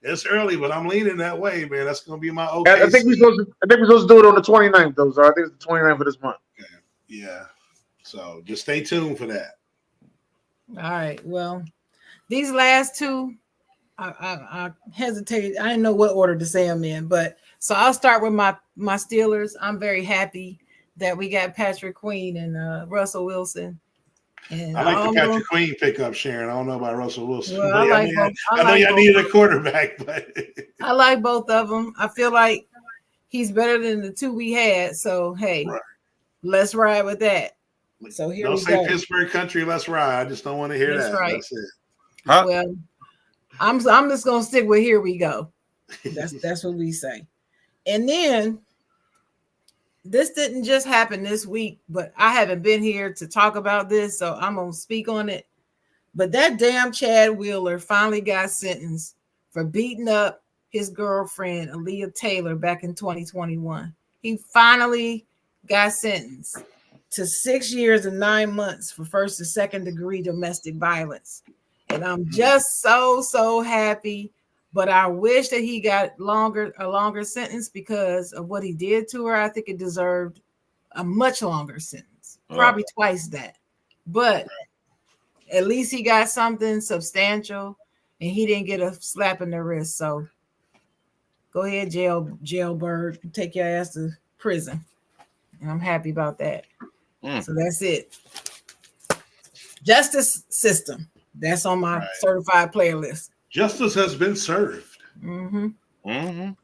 it's early, but I'm leaning that way, man. That's gonna be my OKC. I think we're supposed to do it on the 29th, though. So I think it's the 29th of this month. Okay. Yeah. So just stay tuned for that. All right. Well, these last two, I hesitated. I didn't know what order to say them in, but so I'll start with my Steelers. I'm very happy that we got Patrick Queen and Russell Wilson. And I like the Patrick Queen pickup, Sharon. I don't know about Russell Wilson. Well, I know y'all needed a quarterback, but I like both of them. I feel like he's better than the 2 we had. So hey, let's ride with that. So here don't we say go. Pittsburgh country. Let's ride. I just don't want to hear that. Right. That's it. Huh? Well, I'm just gonna stick with here we go. That's what we say. And then this didn't just happen this week, but I haven't been here to talk about this, so I'm gonna speak on it. But that damn Chad Wheeler finally got sentenced for beating up his girlfriend Aaliyah Taylor back in 2021. He finally got sentenced to 6 years and 9 months for first and second degree domestic violence. And I'm just so happy, but I wish that he got a longer sentence because of what he did to her. I think it deserved a much longer sentence, probably twice that. But at least he got something substantial and he didn't get a slap in the wrist. So go ahead, jailbird, take your ass to prison. And I'm happy about that. So that's it. Justice system. That's on my certified player list. Justice has been served. Man,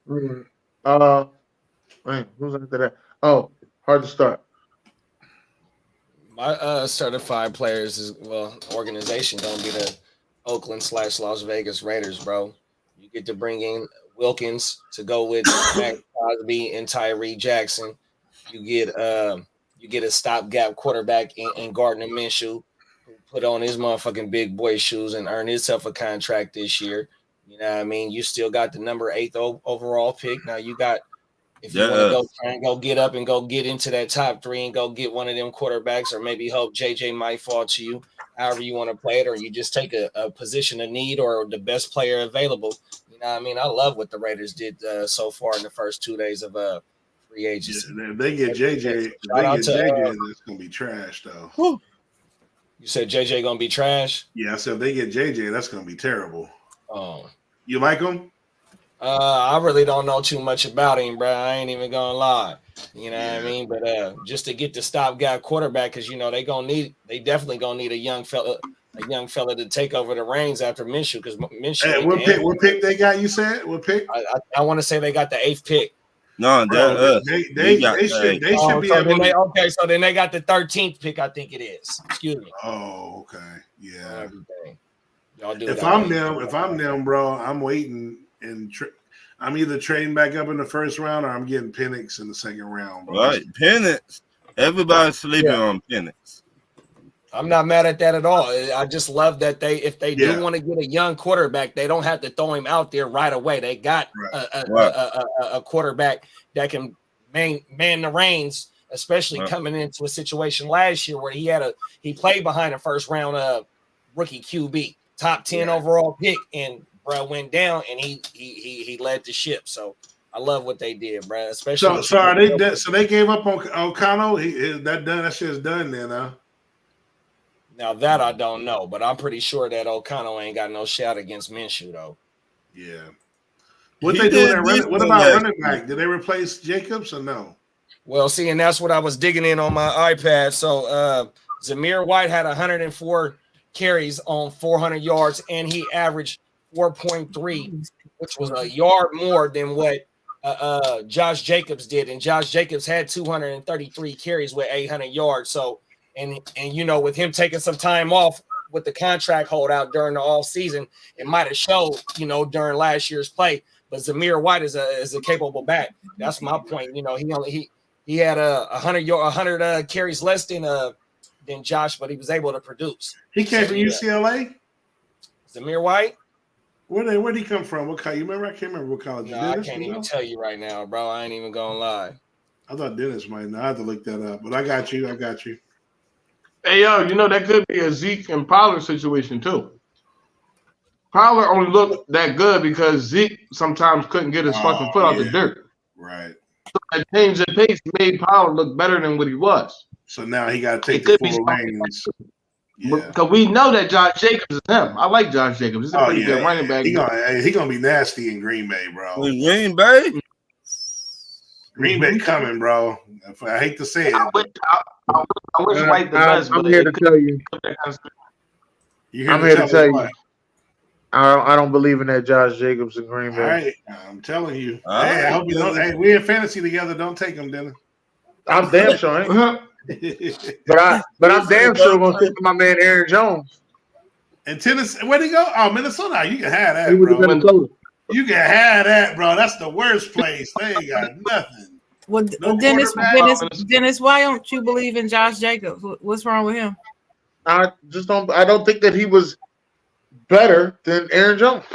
who's after that? Oh, hard to start. My certified players organization gonna be the Oakland/Las Vegas Raiders, bro. You get to bring in Wilkins to go with Max Crosby and Tyree Jackson. You get a stopgap quarterback in Gardner Minshew, who put on his motherfucking big boy shoes and earned himself a contract this year. You know what I mean? You still got the number 8 overall pick. Now you got, if you want to go try and go get up and go get into that top 3 and go get one of them quarterbacks, or maybe hope JJ might fall to you, however you want to play it, or you just take a position of need or the best player available. You You know what I mean? I love what the Raiders did so far in the first 2 days of free agency. Yeah, if they get JJ, that's gonna be trash though. Whew. You said JJ gonna be trash? Yeah, I said if they get JJ, that's gonna be terrible. Oh, you like him? I really don't know too much about him, bro. I ain't even gonna lie. You know what I mean? But just to get the stopgap quarterback, because you know they definitely gonna need a young fella to take over the reins after Minshew, because Minshew. Hey, what pick they got? You said what pick? I want to say they got the 8th pick. No, they should be able to. Okay, so then they got the 13th pick, I think it is. Excuse me. Oh, okay, yeah. Everything. Y'all do. If I'm them, bro, I'm waiting and I'm either trading back up in the first round or I'm getting Penix in the second round, bro. Right, Penix. Everybody's sleeping on Penix. I'm not mad at that at all. I just love that if they do want to get a young quarterback, they don't have to throw him out there right away. They got a quarterback that can man the reins, especially coming into a situation last year where he played behind a first round rookie QB, top 10 overall pick, and bro went down and he led the ship. So I love what they did, bro. Especially so they gave up on O'Connell. That shit's done then, huh? Now that I don't know, but I'm pretty sure that O'Connell ain't got no shot against Minshew though. Yeah. What about running back? Did they replace Jacobs or no? Well, see, and that's what I was digging in on my iPad. So Zamir White had 104 carries on 400 yards, and he averaged 4.3, which was a yard more than what Josh Jacobs did. And Josh Jacobs had 233 carries with 800 yards. So And you know, with him taking some time off with the contract holdout during the off season, it might have showed, you know, during last year's play. But Zamir White is a capable back. That's my point. You know, he had 100 carries less than Josh, but he was able to produce. He came from UCLA. Zamir White. Where'd he come from? What college? You remember? I can't remember what college. No, I can't even tell you right now, bro. I ain't even gonna lie. I thought Dennis might know. I have to look that up, but I got you. Hey, yo, you know, that could be a Zeke and Pollard situation, too. Pollard only looked that good because Zeke sometimes couldn't get his fucking foot out the dirt. Right. So that change of pace made Pollard look better than what he was. So now he got to take the full reins. Because we know that Josh Jacobs is him. I like Josh Jacobs. He's a pretty good running back. He gonna be nasty in Green Bay, bro. In Green Bay? Green Bay coming, bro. I hate to say it. I wish White the best. I'm here to tell you. I'm here to tell you. I don't believe in that Josh Jacobs in Green Bay. All right, I'm telling you. Hey, I hope you don't. Hey, we in fantasy together. Don't take him, Dennis. I'm damn sure. But I'm damn sure gonna stick to my man Aaron Jones. And Tennessee, where'd he go? Oh, Minnesota. You can have that, bro. You can have that, bro. That's the worst place. They ain't got nothing. Well, No Dennis, why don't you believe in Josh Jacobs? What's wrong with him? I don't think that he was better than Aaron Jones.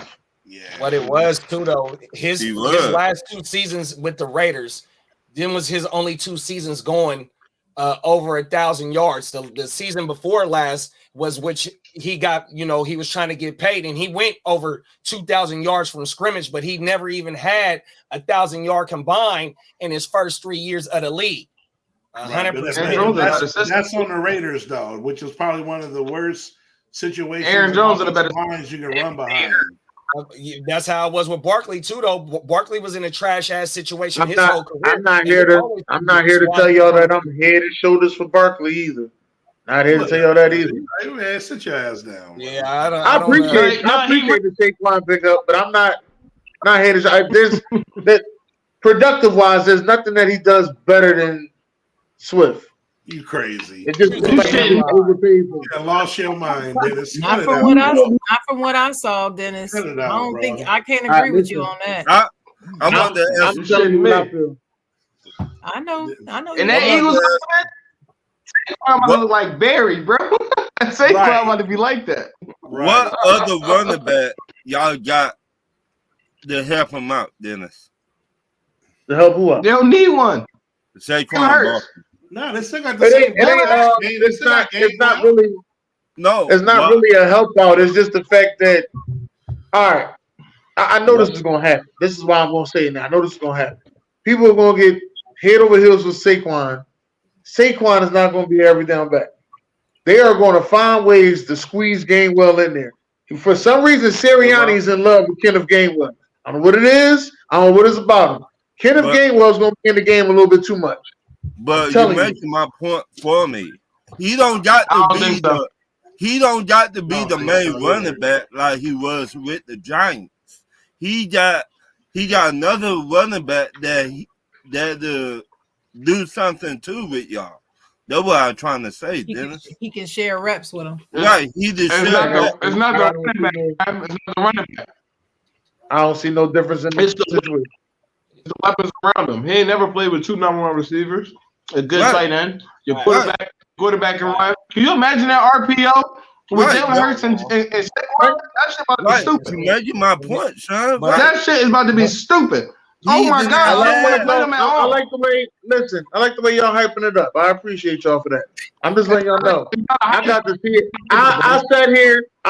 Yeah. What it was too, though, his last 2 seasons with the Raiders, then was his only 2 seasons going over 1,000 yards. The season before last was which he got, you know, he was trying to get paid, and he went over 2,000 yards from scrimmage, but he never even had 1,000-yard combined in his first 3 years of the league. 100%. That's on the Raiders, though, which is probably one of the worst situations. Aaron Jones are the better lines you can run behind. That's how it was with Barkley too, though. Barkley was in a trash ass situation. I'm not here to tell y'all that I'm head and shoulders for Barkley either. Not here to tell y'all that either. Hey man, sit your ass down. Yeah, I appreciate the Saquon pickup, but I'm not here to. That productive wise, there's nothing that he does better than Swift. You crazy? It just overpaid. You lost your mind, Dennis. Not from what I saw, Dennis. I can't agree with you on that. I'm telling you what I feel. I know. And that Eagles Saquon look like Barry, bro. Saquon about to be like that. Right. What other running back y'all got to help him out, Dennis? To help who out? They don't need one. Saquon. No, they still got the same. It's not really. No, it's not really a help out. It's just the fact that, all right, I know this is going to happen. This is why I'm going to say it now. I know this is going to happen. People are going to get head over heels with Saquon. Saquon is not going to be every down back. They are going to find ways to squeeze Gainwell in there. For some reason, Sirianni is in love with Kenneth Gainwell. I don't know what it is. I don't know what it's about him. Kenneth Gainwell is going to be in the game a little bit too much. But you're making my point for me. He don't got to be the main running back like he was with the Giants. He got another running back that do something too with y'all. That's what I'm trying to say, Dennis. He can share reps with him. Right. It's not the running back. I don't see no difference in the situation. It's the weapons around him. He ain't never played with two number one receivers. A good tight end. Your quarterback can run. Can you imagine that RPO with Jalen Hurts and Saquon? That shit about to be stupid. You making my point, son. That shit is about to be stupid. Oh my God! I like the way. Listen, I like the way y'all hyping it up. I appreciate y'all for that. I'm just letting y'all know. I got to see it. I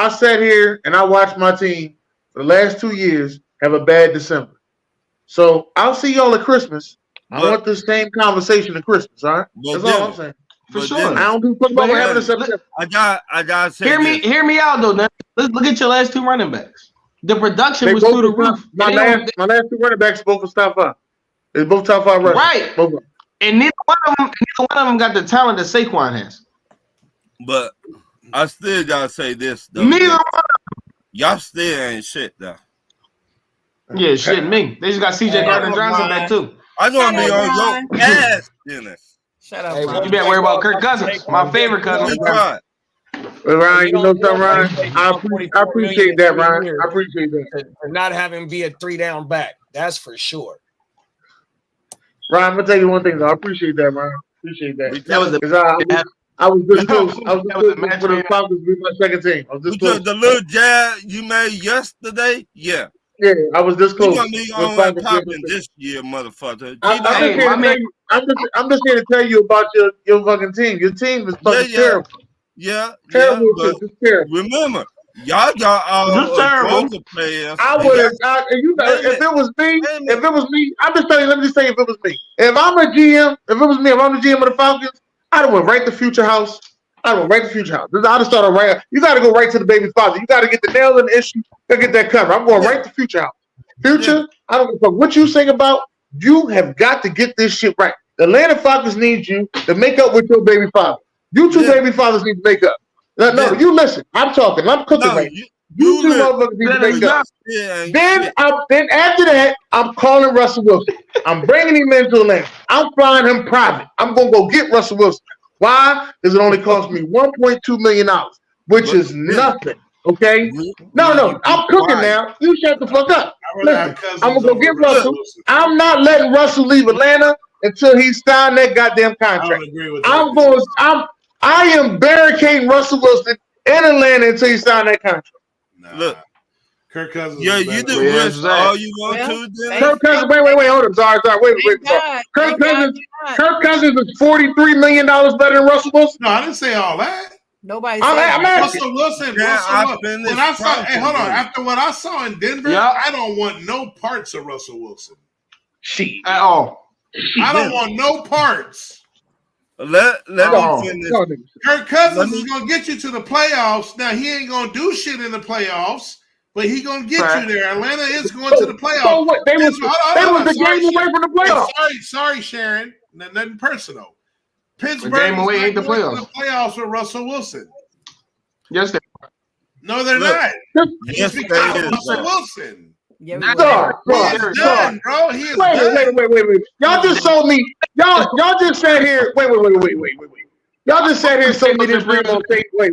sat here, and I watched my team for the last 2 years have a bad December. So I'll see y'all at Christmas. I want the same conversation at Christmas. All right, that's all I'm saying. For sure. I don't do football having a September. I got to say. Hear me out though. Let's look at your last two running backs. The production was through the roof. My last two running backs both were top 5. They're both top 5 rushers. Right. Both. And neither one of them got the talent that Saquon has. But I still gotta say this though. Neither one of them. Y'all still ain't shit though. Yeah, shit me. They just got CJ Gardner-Johnson back too. I know I'm be on your ass, Dennis. Shut up. You better worry about Kirk Cousins, my favorite cousin. Ryan, you know something, Ryan? I appreciate that, Ryan. I appreciate that. For not having be a 3-down back. That's for sure. Ryan, I'm gonna tell you one thing though. I appreciate that, Ryan. Appreciate that. I was this close. I was this close for the Falcons to be my second team. I was this close. The little jab you made yesterday, yeah. Yeah, I was this close. You gonna be on popping this year, motherfucker. I'm just here to tell you about your fucking team. Your team is fucking terrible. Yeah, terrible. It's terrible. Remember, y'all got all terrible players. I would have. If it was me, I'm just telling you. Let me just say, if it was me, if I'm a GM, if I'm the GM of the Falcons, I'd have went right to Future House. I'd have started right. You got to go right to the baby father. You got to get the nail in the issue. To get that cover. I'm going right to Future House. Future, I don't know what you sing about. You have got to get this shit right. The Atlanta Falcons need you to make up with your baby father. You two baby fathers need to make up. No, you listen. I'm talking. I'm cooking right now. You two motherfuckers need to make up. Then after that, I'm calling Russell Wilson. I'm bringing him into Atlanta. I'm flying him private. I'm going to go get Russell Wilson. Why? Because it only cost me $1.2 million, which is nothing. Okay? No. I'm cooking now. You shut the fuck up. Listen, I'm going to go get Russell. I'm not letting Russell leave Atlanta until he signed that goddamn contract. I am barricading Russell Wilson in Atlanta until he signed that contract. Look, Kirk Cousins. Yeah, you do risk all you want to. Kirk Cousins. Wait. Hold on. Sorry. Wait. Kirk Cousins is $43 million better than Russell Wilson. No, I didn't say all that. Nobody said Russell Wilson. Hold on. After what I saw in Denver, I don't want no parts of Russell Wilson. Shit. At all. I don't want no parts. Let me finish. Kirk Cousins is gonna get you to the playoffs. Now he ain't gonna do shit in the playoffs, but he gonna get you there. Atlanta is going to the playoffs. So what? They was the game away from the playoffs. Sorry, Sharon. Nothing personal. Pittsburgh game away ain't the playoffs. The playoffs with Russell Wilson. Yes, they are. No, they're not. Yes, it's because of Russell Wilson. Yeah, Sorry, done, bro. He is wait. Y'all just sold me. Y'all just sat here. Wait. Y'all just sat here and sold me this dream on Saquon. Wait.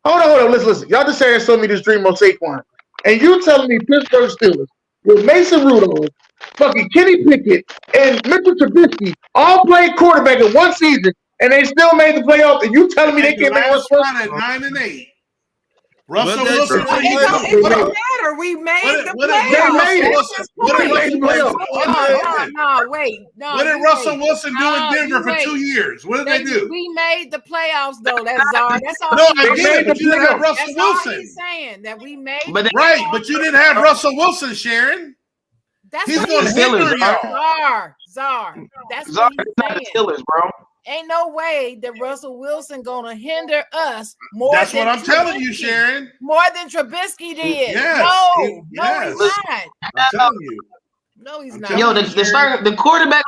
Hold on. Listen. Y'all just sat here and sold me this dream on Saquon. And you telling me Pittsburgh Steelers with Mason Rudolph, fucking Kenny Pickett, and Mitchell Trubisky all played quarterback in one season, and they still made the playoffs. And you telling me they can't make Russell Wilson at 9-8? Russell It Wilson. don't matter. We made the What did Russell Wilson do in Denver for 2 years? What did they do? We made the playoffs, though. That's Czar. That's all. No, I get it, but you didn't have Russell Wilson. He's saying that we made. Right, but you didn't have Russell Wilson, Sharon. He's going to hinder y'all. Czar. That's what he's saying. Steelers, bro. Ain't no way that Russell Wilson gonna hinder us more. That's than what I'm telling you, Sharon. More than Trubisky did. Yes. No, he's not. I'm telling you. No, he's not. Yo, the quarterback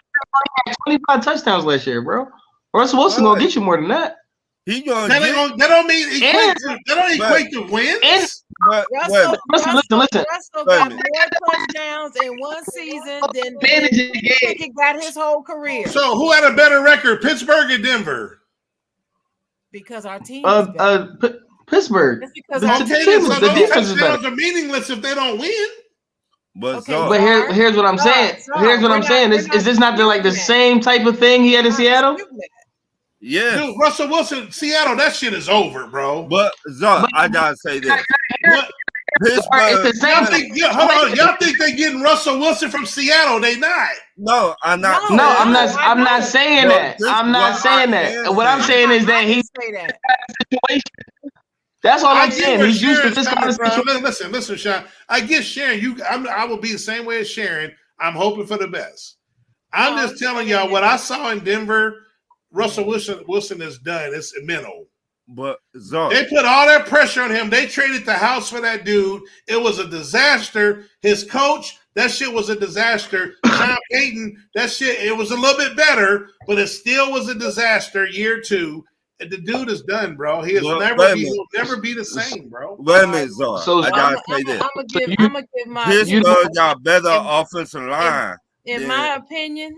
had 25 touchdowns last year, bro. Russell Wilson gonna get you more than that. He gonna that don't mean equate to wins. Russell Listen. Russell got more touchdowns in one season than he got his whole career. So who had a better record, Pittsburgh or Denver? Because our team is better. Pittsburgh. That's because the defense is better. They're meaningless if they don't win. But here's what I'm saying. Here's what I'm saying. Is this not the same type of thing he had in Seattle? Yeah, dude, Russell Wilson, Seattle, that shit is over, bro. But I gotta say this. Y'all think they getting Russell Wilson from Seattle? They not. No, I'm not. No, I'm not saying that. I'm not saying that. What I'm saying is that he's in that situation. That's all I'm saying. He's used to this kind of situation. Listen, Sean. I get Sharon. I will be the same way as Sharon. I'm hoping for the best. I'm just telling y'all what I saw in Denver. Russell Wilson is done. It's mental. But they put all that pressure on him. They traded the house for that dude. It was a disaster. His coach, that shit was a disaster. Sean Payton, that shit, it was a little bit better, but it still was a disaster. Year 2. And the dude is done, bro. He'll never be the same, bro. Wait a minute, Czar. So I gotta say this. I'm gonna give my Pittsburgh got better offensive line. In my opinion,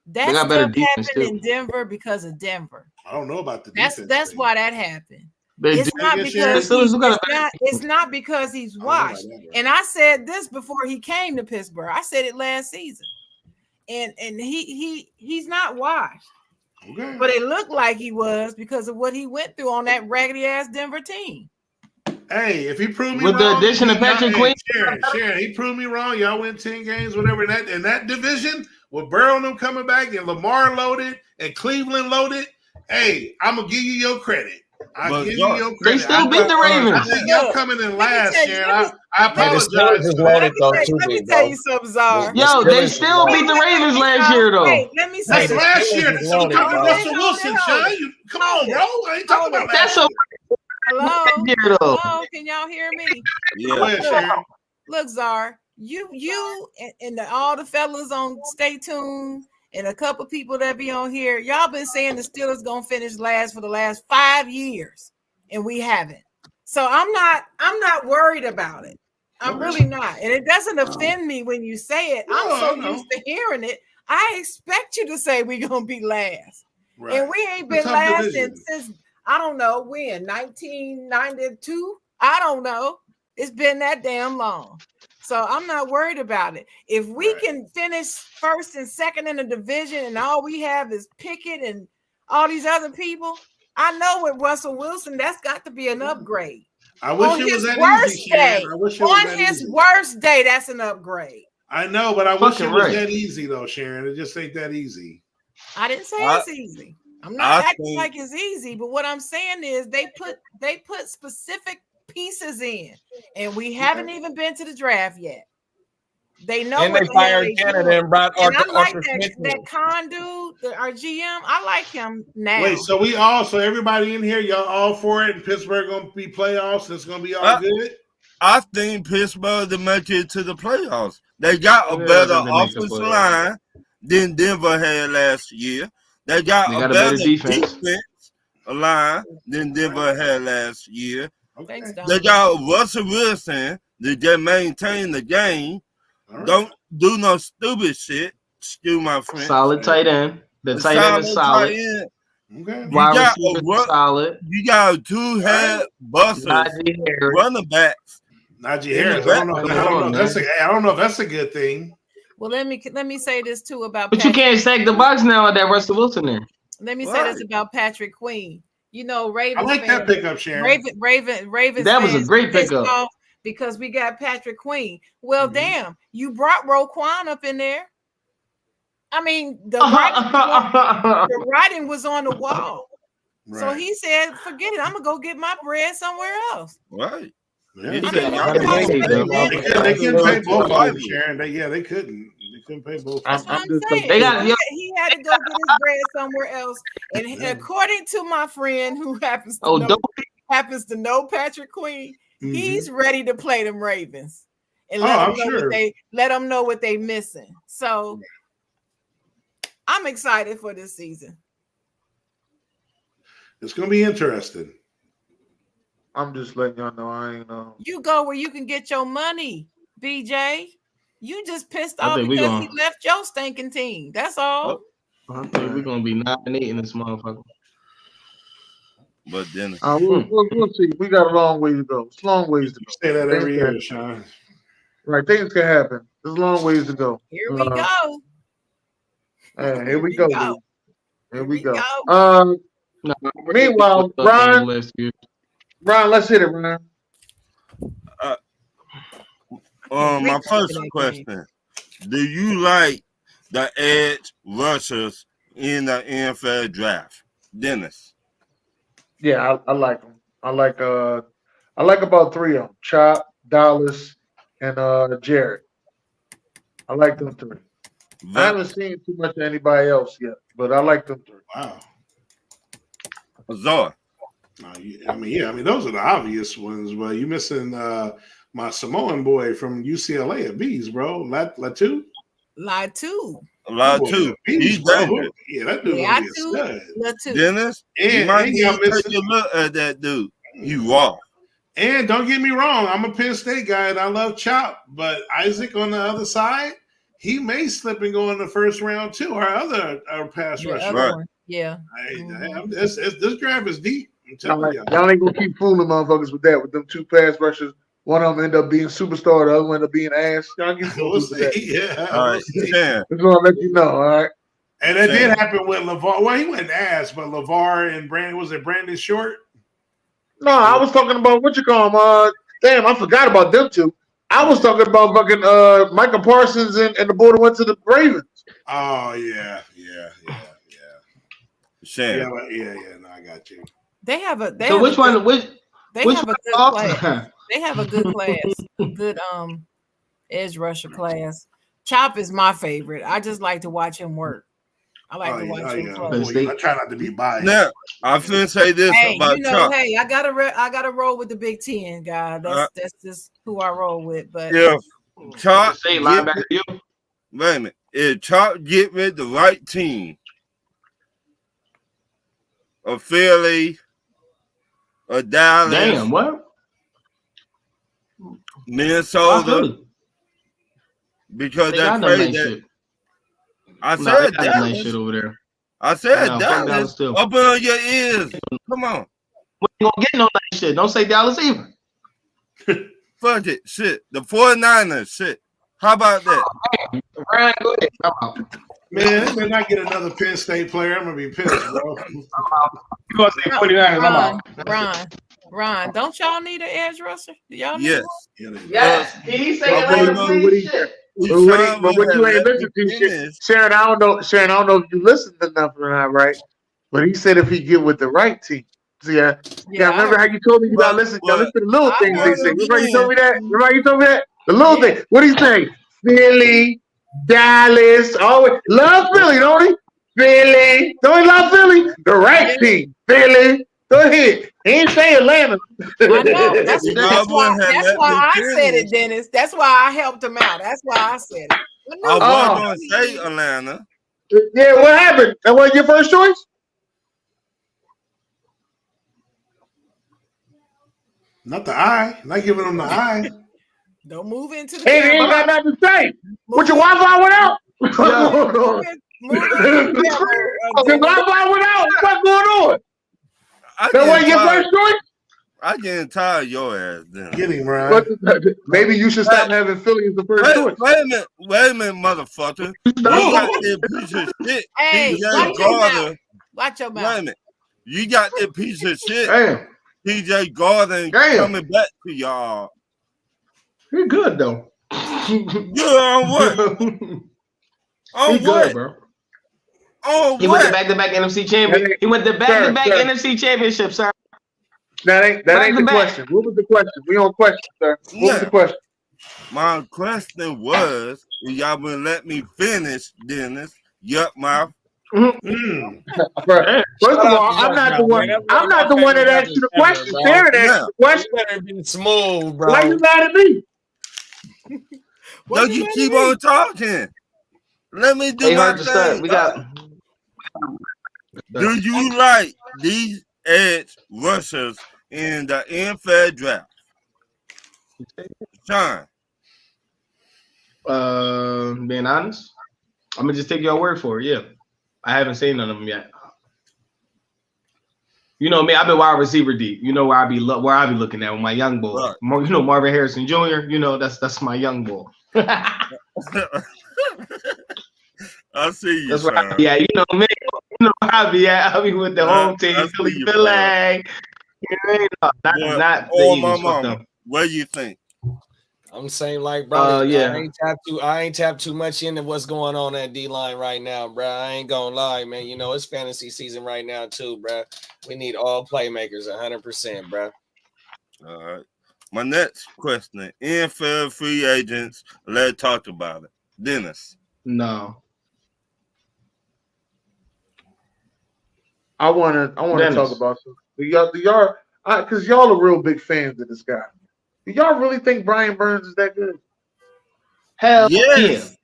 that stuff happened in Denver because of Denver. I don't know about the defense. That's why that happened. It's not because he's washed. And I said this before he came to Pittsburgh. I said it last season. And he's not washed. Okay. But it looked like he was because of what he went through on that raggedy ass Denver team. Hey, if he proved me wrong, with the addition of Patrick Queen, Sharon, he proved me wrong. Y'all win 10 games, whatever. In that division, with Burrow and them coming back and Lamar loaded and Cleveland loaded, hey, I'm gonna give you your credit. They still beat the Ravens. I think y'all coming in last, Sharon. I apologize. Let me tell you something, Czar. Yo, they still beat the Ravens last year, though. Wait, let me say this. Last year. So Russell Wilson, Sean. Come on, bro. I ain't talking about that. Hello, can y'all hear me? Yeah. Look, Czar, you and all the fellas on Stay Tuned and a couple people that be on here, y'all been saying the Steelers gonna finish last for the last 5 years, and we haven't. So I'm not worried about it. I'm really not, and it doesn't offend me when you say it. I'm so used to hearing it. I expect you to say we're gonna be last, and we ain't been last since I don't know when 1992. I don't know. It's been that damn long. So I'm not worried about it. If we can finish first and second in the division and all we have is Pickett and all these other people, I know with Russell Wilson, that's got to be an upgrade. I wish it was that easy, Sharon. I wish it was that easy. Worst day, that's an upgrade. I know, but I wish it was that easy, though, Sharon. It just ain't that easy. I didn't say it's easy. I'm not acting like it's easy, but what I'm saying is they put specific pieces in, and we haven't even been to the draft yet. They know, and they fired Canada and brought Arthur Smith. That Khan dude, our GM, I like him now. Wait, so everybody in here, y'all all for it, and Pittsburgh gonna be playoffs, and it's gonna be all good? I think Pittsburgh to make it to the playoffs. They got a better offensive line than Denver had last year. They got a better defense line than Denver had last year. Okay. They got Russell Wilson that just maintain the game. Right. Don't do no stupid shit. Excuse my friend. Solid tight end. The tight end is solid. Okay. Wide receiver solid. You got 2 head busters, running backs. Najee Harris. I don't know if that's a good thing. Well, let me say this too about. But Patrick. You can't stack the box now with that Russell Wilson there. Let me say this about Patrick Queen. You know, Ravens. I like that pickup, Sharon. Ravens. That was a great pickup because we got Patrick Queen. Well, damn, you brought Roquan up in there. I mean, the writing was on the wall. Right. So he said, forget it. I'm going to go get my bread somewhere else. Right. Yeah. They couldn't pay both of them, Sharon. They couldn't. They couldn't pay both. That's what I'm saying. He had to go get his bread somewhere else. And according to my friend who happens to know Patrick Queen, he's ready to play them Ravens. And let them know what they missing. So I'm excited for this season. It's going to be interesting. I'm just letting y'all know I ain't know. You go where you can get your money, BJ. You just pissed off because he left your stinking team. That's all. I think we're gonna be 9-8 in this motherfucker. But then we'll see. We got a long way to go. It's a long ways to go. Say that every year, Sean. Right, things can happen. There's a long ways to go. Here we go. Here we go. Here we go. Meanwhile, Ron, let's hit it, Ron. My first question: do you like the edge rushers in the NFL draft, Dennis? Yeah, I like them. I like about 3 of them: Chop, Dallas, and Jared. I like them 3. I haven't seen too much of anybody else yet, but I like them 3. Wow. Azar. I mean, those are the obvious ones, but you missing my Samoan boy from UCLA at Bees, bro. Latu. He's dangerous. Yeah, that dude gonna be a stud. Dennis, you might need to take a look at that dude. You raw. And don't get me wrong, I'm a Penn State guy and I love Chop, but Isaac on the other side, he may slip and go in the first round too. Our pass rusher. Right. Yeah. This draft is deep. I'm telling y'all ain't gonna keep fooling motherfuckers with that. With them 2 pass rushers, one of them end up being superstar, the other one end up being ass. Y'all get fooled with that. All right. Just want to let you know. All right. And that did happen with LeVar. Well, he went ass, but LeVar and Brandon, was it Brandon Short? No, I was talking about what you call them. Damn, I forgot about them 2. I was talking about fucking Michael Parsons and the boy that went to the Ravens. Oh yeah. Shame. Yeah. No, I got you. They have a. They so have which a one? good, Which? They which have a good class. They have a good class. A good edge rusher class. Chop is my favorite. I just like to watch him work. I like to watch him play. I try not to be biased. Now, I'm finna say this about Chop. Hey, I gotta roll with the Big Ten guy. That's just who I roll with. But if Chop, wait a minute. If Chop get with the right team, a Philly, a Dallas, damn what? Minnesota, because that's crazy. I said Dallas. Nice shit over there. I said Dallas. Open on your ears. Come on. We ain't gonna get no nice shit. Don't say Dallas either. Fuck it. Shit. The 49ers. Shit. How about that? Ryan, go ahead. Come on. Man, they may not get another Penn State player. I'm gonna be pissed, bro. You gonna say 49ers? I'm out. Ron, don't y'all need an edge rusher? Do y'all need one? Yes. Can he say that? But what you ain't listen to, Sharon, I don't know if you listened enough or not, right? But he said if he get with the right team. See, remember how you told me you gotta listen? You listen to the little things they say. Remember you told me that? The little thing. What do you say? Philly, Dallas, always love Philly, don't he? Philly, don't he love Philly? The right team, Philly. Go ahead. He ain't say Atlanta. I know. That's why I said it, Dennis. That's why I helped him out. That's why I said it. I was going to say Atlanta. Yeah, what happened? That wasn't your first choice? Not the eye. Not giving them the eye. Don't move into the Hey, they ain't got nothing to say. What your Wi-Fi went out? Your Wi-Fi went out. What's going on? That wasn't your first choice? I getting tired of your ass then. Get him, right? Maybe you should stop having Philly as the first choice. Wait a minute, motherfucker. You got that piece of shit. Hey, watch your mouth. Wait a minute. You got that piece of shit. TJ Gordon coming back to y'all. You're good though. Good on what? On He what? good, bro. On He what? went to back-to-back NFC champion. He went to back-to-back NFC championship, sir. That ain't the question. What was the question? We on question, sir. What was the question? My question was, if y'all would let me finish, Dennis. Yup, mouth. First of all, I'm not the one. I'm not the one that asked you the question. Darren asked you the question. You better be smooth, bro. Why you mad at me? No, you keep on talking. Let me do my thing. We got. Do you like these edge rushers in the NFL draft? Sean. Being honest, I'm gonna just take your word for it. Yeah, I haven't seen none of them yet. You know me, I've been wide receiver deep. You know where I be looking at with my young boy. Right. You know Marvin Harrison Jr. You know that's my young boy. I see you. That's where I be at. You know me. You know where I be at. I be with the home team. Philly. Not the Eagles. My mama. What do you think? I'm saying, like, bro, yeah. I ain't tapped too much into what's going on at D-line right now, bro. I ain't gonna lie, man. You know, it's fantasy season right now, too, bro. We need all playmakers 100%, bro. All right. My next question, NFL free agents, let's talk about it. Dennis. No. I wanna talk about some. Y'all, because y'all are real big fans of this guy. Do y'all really think Brian Burns is that good? Hell yes.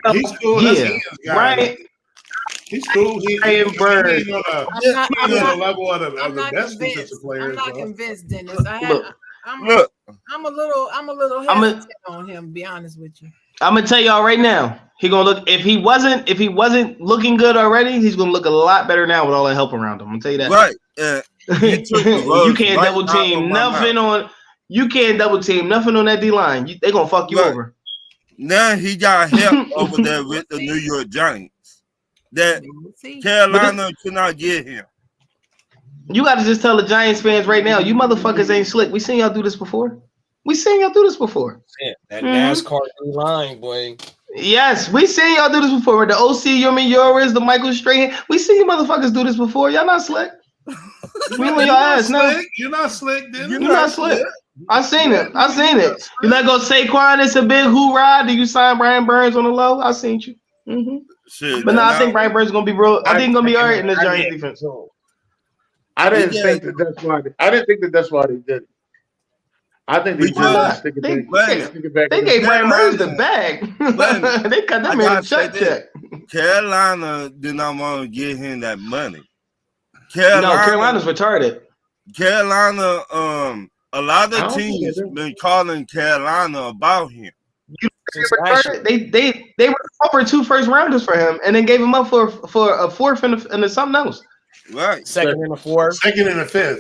Yeah. He's cool. Yeah. Brian. He's cool. Brian Burns. I'm on the level of the best convinced. defensive players. I'm not convinced, Dennis. I'm a little hesitant on him. To be honest with you. I'm gonna tell y'all right now. He gonna look if he wasn't looking good already. He's gonna look a lot better now with all the help around him. I'm gonna tell you that. Right. You can't double team nothing on. You can't double team nothing on that D line. They gonna fuck you over. Now he got help over there with the New York Giants. That Carolina cannot get him. You got to just tell the Giants fans right now, you motherfuckers ain't slick. We seen y'all do this before. Yeah, that NASCAR line, boy. Yes, we seen y'all do this before. The OC, the Michael Strahan. We seen you motherfuckers do this before. Y'all not slick. We on your ass now. You're not slick, then. You're not slick. I seen it. You let go Saquon. It's a big hoorah. Do you sign Brian Burns on the low? I seen you. Shit, but no, I think Brian Burns is gonna be real. I think he's gonna be all right in the Giants defense. I didn't think that's why. I didn't think that's why they did it. I think they just stick it back. They gave Brian Burns the bag. They cut that man a check. Carolina did not want to give him that money. Carolina's retarded. Carolina, a lot of teams been calling Carolina about him. They were offered 2 first rounders for him, and then gave him up for a fourth and something else. Right, second and a fourth, second and a fifth.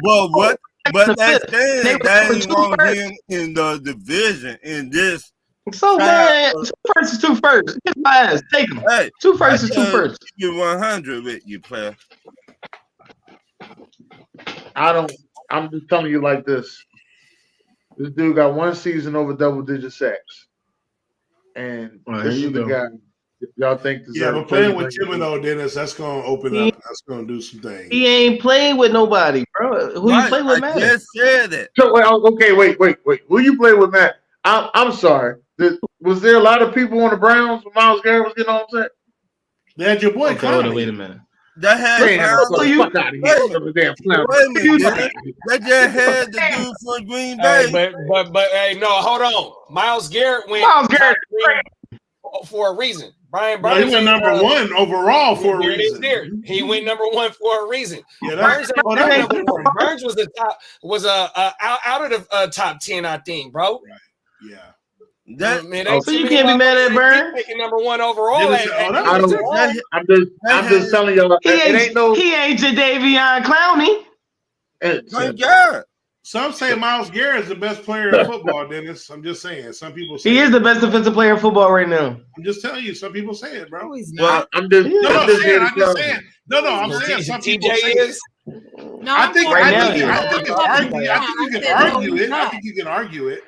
Well, what? But that's saying they ain't want him in the division in this. So man, 2 firsts is 2 firsts. Get my ass, take him. Hey, 2 firsts is 2 firsts. You 100 with you, player. I'm just telling you like this. This dude got 1 season over double-digit sacks, and this is the guy y'all think. But playing with Thibodeau, Dennis, that's gonna open up. That's gonna do some things. He ain't playing with nobody, bro. Who you play with, Matt? I just said it. So, okay, wait. Who you play with, Matt? I'm sorry. Was there a lot of people on the Browns when Myles Garrett was getting on set? They had your boy Conley. Wait a minute. That had Wait a minute. They just had the dude for Green Bay. But hey, no, hold on. Myles Garrett went for a reason. Brian Burns. He went number 1 overall for a reason. He went number 1 for a reason. Yeah, Burns was the top. Was out of the top 10, I think, bro. Right. Yeah. So you can't be mad at Burns. Taking number 1 overall. I'm just telling y'all. He ain't Jadeveon Clowney. Thank God. Some say Myles Garrett is the best player in football, Dennis. I'm just saying. Some people say he is the best defensive player in football right now. I'm just telling you. Some people say it, bro. I'm just saying. Some people say it. No, I think Right now, you can argue it.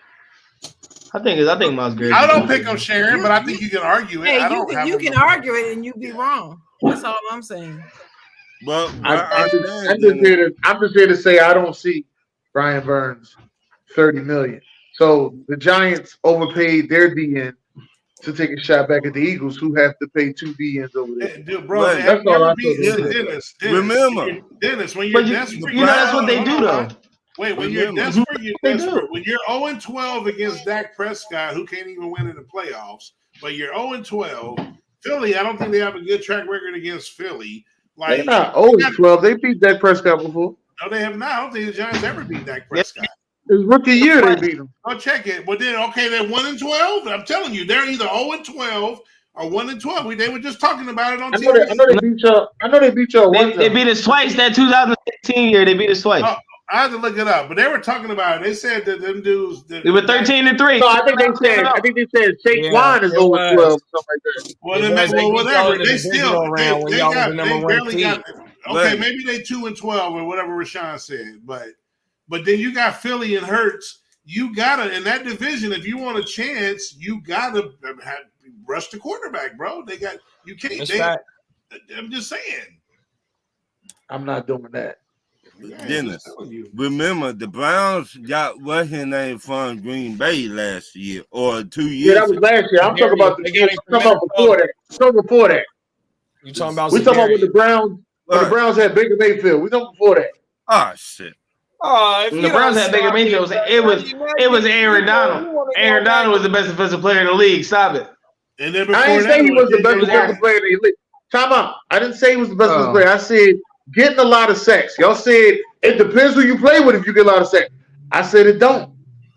I think Miles Garrett. I don't pick on Sharon, but I think you can argue it. Hey, I don't you can argue it and you be wrong. That's all I'm saying. Well, I'm just here to say I don't see Brian Burns $30 million. So the Giants overpaid their DN to take a shot back at the Eagles, who have to pay 2 DNs over there. Dude, bro, that's all I Dennis, remember, Dennis, when you're desperate, that's what they do though. Wait, when you're desperate, you're desperate. When you're 0-12 against Dak Prescott, who can't even win in the playoffs, but you're 0-12. Philly, I don't think they have a good track record against Philly. Like, they're not 0-12. They beat Dak Prescott before. No, they have not. I don't think the Giants ever beat Dak Prescott. His rookie year, they beat him. I'll check it. But then, okay, they're 1-12. I'm telling you, they're either 0-12 or 1-12. They were just talking about it on TV. I know they beat y'all. They beat us twice that 2016 year. They beat us twice. Oh, I had to look it up, but they were talking about it. They said that them dudes. They were 13-3. No, I think they said Saquon is 0-12 or something like that. Well, whatever. They still they barely got. Okay, maybe they 2-12 or whatever Rashawn said, but then you got Philly and Hurts. You gotta in that division. If you want a chance, you gotta rush the quarterback, bro. You can't. I'm just saying. I'm not doing that. Dennis, remember the Browns got what's his name from Green Bay last year or 2 years. Yeah, that was last year. I'm talking about before that. Before that. You talking about? We talking about when the Browns had Baker Mayfield. We talking before that. Oh shit. When the Browns had Baker Mayfield, it was Aaron Donald. Aaron Donald was the best defensive player in the league. Stop it. And then I didn't say he was the best defensive player in the league. Time out. I didn't say he was the best defensive player. I said getting a lot of sacks. Y'all said it depends who you play with if you get a lot of sacks. I said it don't.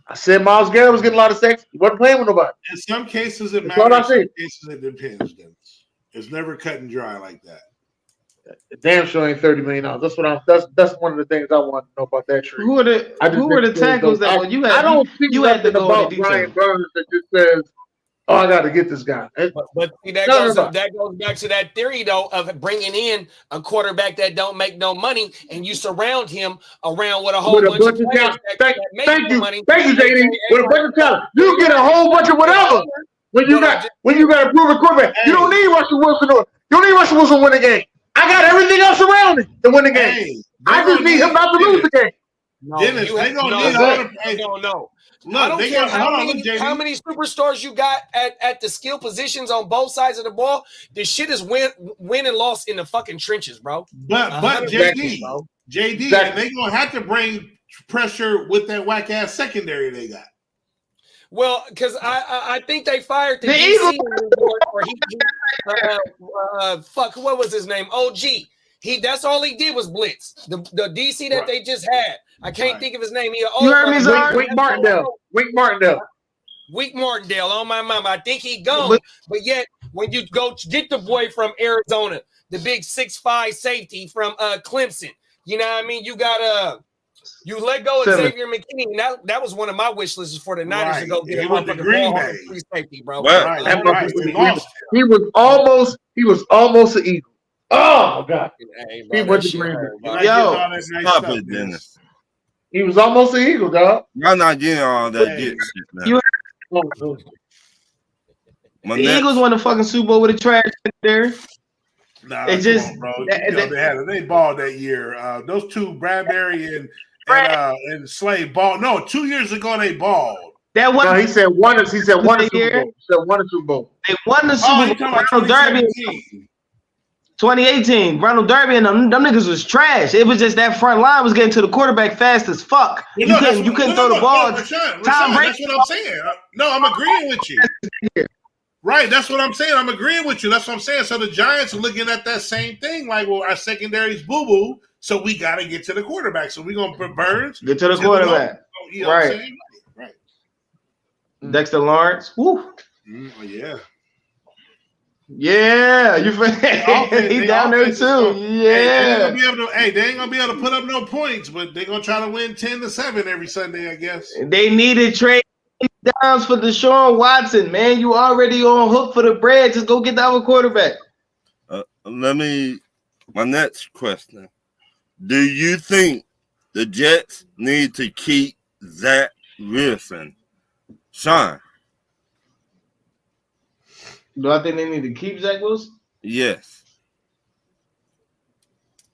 I said Myles Garrett was getting a lot of sacks. He wasn't playing with nobody. In some cases, it matters. In some cases, it depends. Dennis. It's never cut and dry like that. Damn sure ain't $30 million. That's one of the things I want to know about that trade. Who were the tackles that you had? I don't think you had to go about Brian Burns that just says, "Oh, I got to get this guy." But see, that goes back to that theory though of bringing in a quarterback that don't make no money, and you surround him around with a whole bunch of players that make no money. Thank you, JD. With a bunch of talent, you get a whole bunch of whatever. When you got a proven quarterback, you don't need Russell Wilson. You don't need Russell Wilson to win the game. I got everything else around me to win the game. I just need him not to lose the game. Dennis, they don't need all the. I don't know. Look, I don't care how many superstars you got at the skill positions on both sides of the ball. This shit is win and loss in the fucking trenches, bro. But JD, exactly. And they gonna have to bring pressure with that whack ass secondary they got. Well, because I think they fired the DC fuck, what was his name? OG. That's all he did was blitz. The DC that they just had. I can't think of his name. You heard me, Wink Martindale. Wink Martindale on my mama. I think he gone. But yet, when you go get the boy from Arizona, the big 6'5" safety from Clemson, you know what I mean? You got you let go of Xavier McKinney. That was one of my wish lists for the Niners to go get him the Green Bay free safety, bro. He was almost an Eagle. Oh my God! He went to Green Bay. Yo, stop it, Dennis. He was almost an Eagle, dog. I'm not getting all that shit now. The Eagles won the fucking Super Bowl with a trash there. Nah, they just bro. They balled that year. Those two, Bradbury and Slade balled. No, 2 years ago they balled. That one. No, he said one. He said one Super Bowl. He said one Super Bowl. They won the Super Bowl. Ronald Derby. 2018, Ronald Derby and them niggas was trash. It was just that front line was getting to the quarterback fast as fuck. You couldn't throw the ball. Rashawn, that's what I'm saying. No, I'm agreeing with you. Right, that's what I'm saying. I'm agreeing with you. That's what I'm saying. So the Giants are looking at that same thing, like, well, our secondary's boo-boo, so we got to get to the quarterback. So we're going to put Burns. Get to the quarterback. You know what I'm saying? Right. Dexter Lawrence. Woo. Yeah. Yeah, you he down there too. Yeah. They ain't gonna be able to put up no points, but they're gonna try to win 10-7 every Sunday, I guess. They needed trade downs for Deshaun Watson, man. You already on hook for the bread. Just go get the other quarterback. My next question. Do you think the Jets need to keep Zach Wilson? Sean? Do I think they need to keep Zach Wilson? Yes.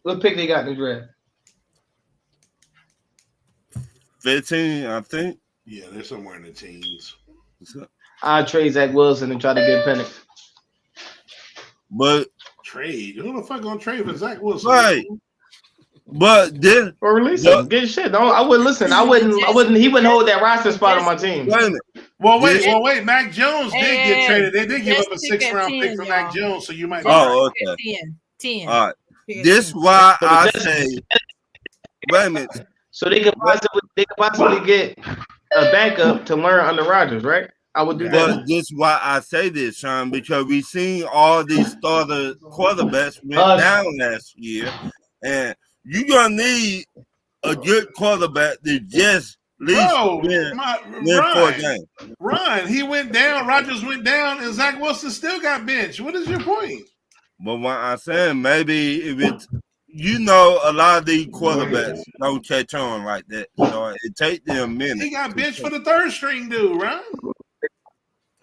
What pick they got in the draft? 15, I think. Yeah, they're somewhere in the teens. I'd trade Zach Wilson and try to get Penix. But trade? Who the fuck gonna trade for Zach Wilson? Right. But then or release him. Get shit. No, I wouldn't listen. I wouldn't. He wouldn't hold that roster spot on my team. Well, wait. Mac Jones did get traded. They did give up a 6th round pick for Mac Jones, so you might. Oh, okay. 10. All right. This why I say. Wait a minute. So they could possibly get a backup to learn under Rodgers, right? I would do that. But this is why I say this, Sean, because we seen all these starter quarterbacks went down last year, and you're gonna need a good quarterback to just win for a game. Ron, he went down, Rodgers went down, and Zach Wilson still got benched. What is your point? But what I'm saying, maybe if it's a lot of these quarterbacks don't catch on like that. So it takes them a minute. He got benched for the 3rd string dude, Ron.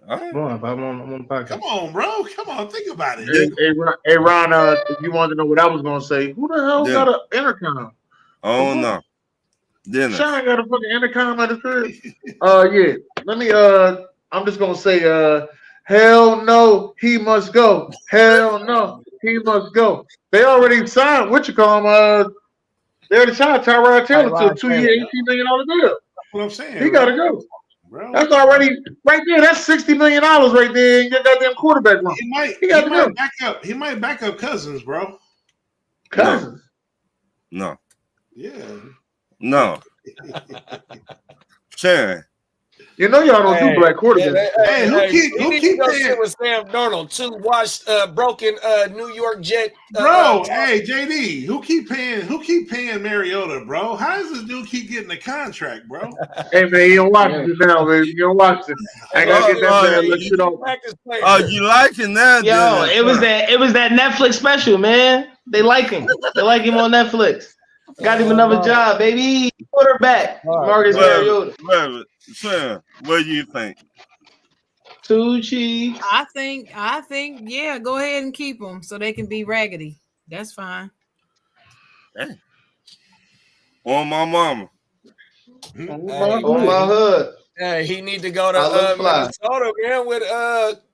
Right. Come on, I'm on the podcast. Come on, bro. Come on, think about it. Hey, Ron, if you wanted to know what I was gonna say, who the hell got an intercom? Oh no. Sean got a fucking intercom at his crib. Yeah. Let me I'm just gonna say hell no, he must go. Hell no, he must go. They already signed they already signed Tyrod Taylor to a 2-year, $18 million deal. That's what I'm saying. He gotta go. Bro. That's already right there. That's $60 million right there in your goddamn quarterback room. He might back up Cousins, bro. Cousins? No. Yeah. No. Sharon. You know y'all don't do black quarterbacks. Hey, who keep go sit with Sam Darnold? 2 washed broken New York Jet. Bro, hey JD, who keep paying Mariota, bro? How does this dude keep getting a contract, bro? Hey man, you don't watch it now, man. You don't watch it. I gotta get that man. Let's shit off. Oh, you liking that? Yo, it was that Netflix special, man. They like him. They like him on Netflix. Got him another job, baby. Quarterback, Marcus Mariota. Sam, what do you think? 2 cheeks. I think, yeah, go ahead and keep them so they can be raggedy. That's fine. Hey. On my mama. On my hood. Hey, he need to go to Minnesota, man, with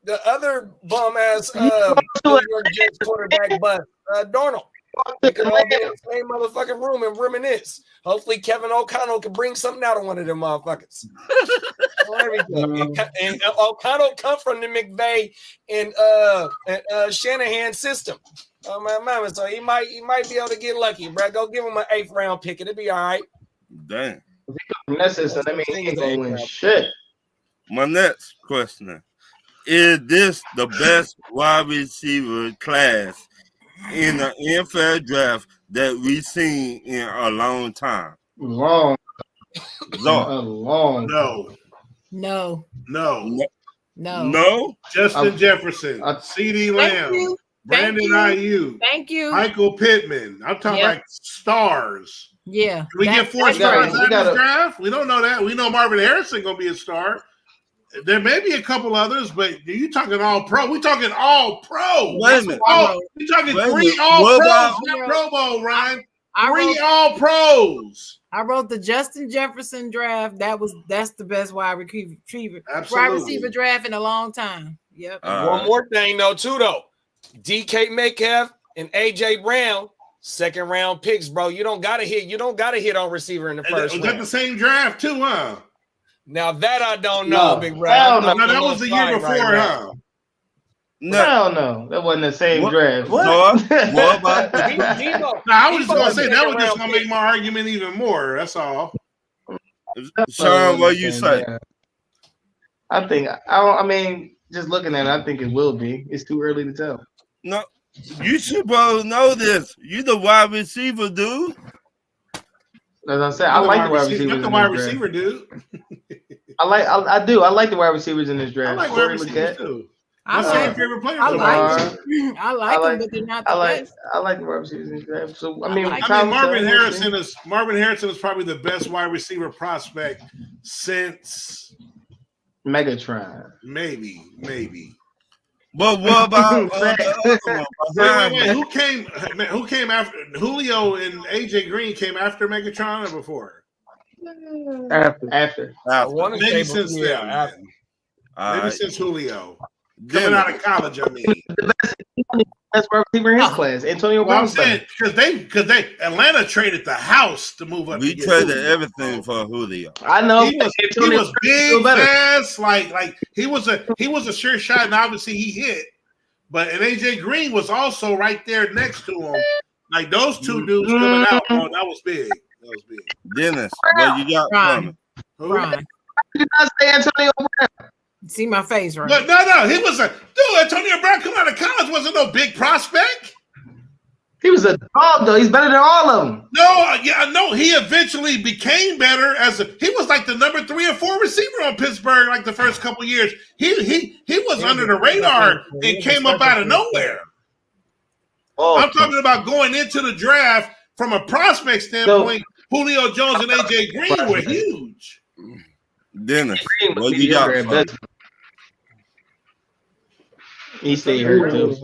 the other bum ass New York Jets quarterback bust, Darnold. They could all be in the same motherfucking room and reminisce. Hopefully, Kevin O'Connell can bring something out of one of them motherfuckers. And O'Connell come from the McVay and Shanahan system. Oh my mama, so he might be able to get lucky, bro. Go give him an 8th round pick. It'll be all right. Damn. That system, I mean, he ain't gonna win shit. My next question: is this the best wide receiver class in the NFL draft that we've seen in a long time? Long. No. Justin Jefferson, CeeDee Lamb, Brandon Ayuk. Thank you. Michael Pittman. I'm talking like stars. Yeah. Can we get 4 stars in this draft? We don't know that. We know Marvin Harrison gonna be a star. There may be a couple others, but you talking all pro? We talking all pro. Wait a minute. We talking 3 all pros, not Pro Bowl, Ryan. 3 all pros. I wrote the Justin Jefferson draft. That's the best wide receiver draft in a long time. Yep. One more thing though, DK Metcalf and AJ Brown, 2nd round picks, bro. You don't gotta hit on receiver in the first round. Was that the same draft too, huh? Now that I don't know, big bro. No, that was the year before, huh? No, that wasn't the same draft. What? What about I was just gonna say that was just gonna make my argument even more. That's all. Sean, what you say? I mean, just looking at it, I think it will be. It's too early to tell. No, you should both know this. You the wide receiver, dude. As I said, I like the wide receivers. You're the wide receiver, dude. I do. I like the wide receivers in this draft. I like wide receivers too. That's like my favorite player. I like Lamar. them. I like them, but they're not the best. I like the wide receivers in the draft. So I mean, Marvin Harrison is probably the best wide receiver prospect since Megatron. Maybe. But what about wait, who came after Julio and AJ Green came after Megatron or before? After. Maybe since then. Maybe since Julio. Coming out of college, I mean. The best wide receiver in his class, Antonio Brown. I'm saying because they Atlanta traded the house to move up. We traded everything for Julio. I know he was big, fast, like he was a sure shot, and obviously he hit. But and AJ Green was also right there next to him. Like those two dudes coming out, bro, that was big. Dennis, what you got from it? Brian. Did not say Antonio Brown. See my face, right? But no, he was Antonio Brown coming out of college wasn't no big prospect. He was a dog though. He's better than all of them. No, he eventually became better he was like the number 3 or 4 receiver on Pittsburgh like the first couple years. He was under the radar and came up out of nowhere. I'm talking about going into the draft from a prospect standpoint. Julio Jones and AJ Green were huge. Dennis, what you got from it? He stayed hurt too.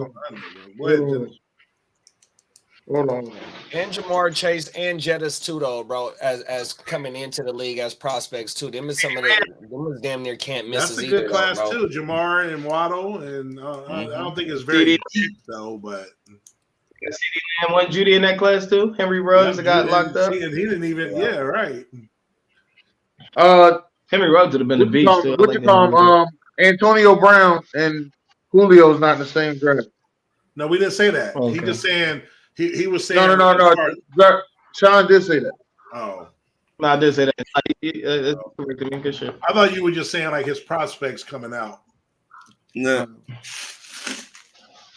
Hold on. And Jamar Chase and Jettis too, though, bro. As coming into the league as prospects too. Them is some of them damn near can't miss. That's a good class too. Jamar and Waddle, and I don't think it's very deep though, but. And one Judy in that class too. Henry Ruggs got locked up. He didn't even. Yeah, right. Henry Ruggs would have been the beast. What you call him? Antonio Brown and Julio's not in the same draft. No, we didn't say that. Okay. He just saying he was saying no. Sean did say that. Oh. No, I did say that. Good shit. I thought you were just saying like his prospects coming out. No.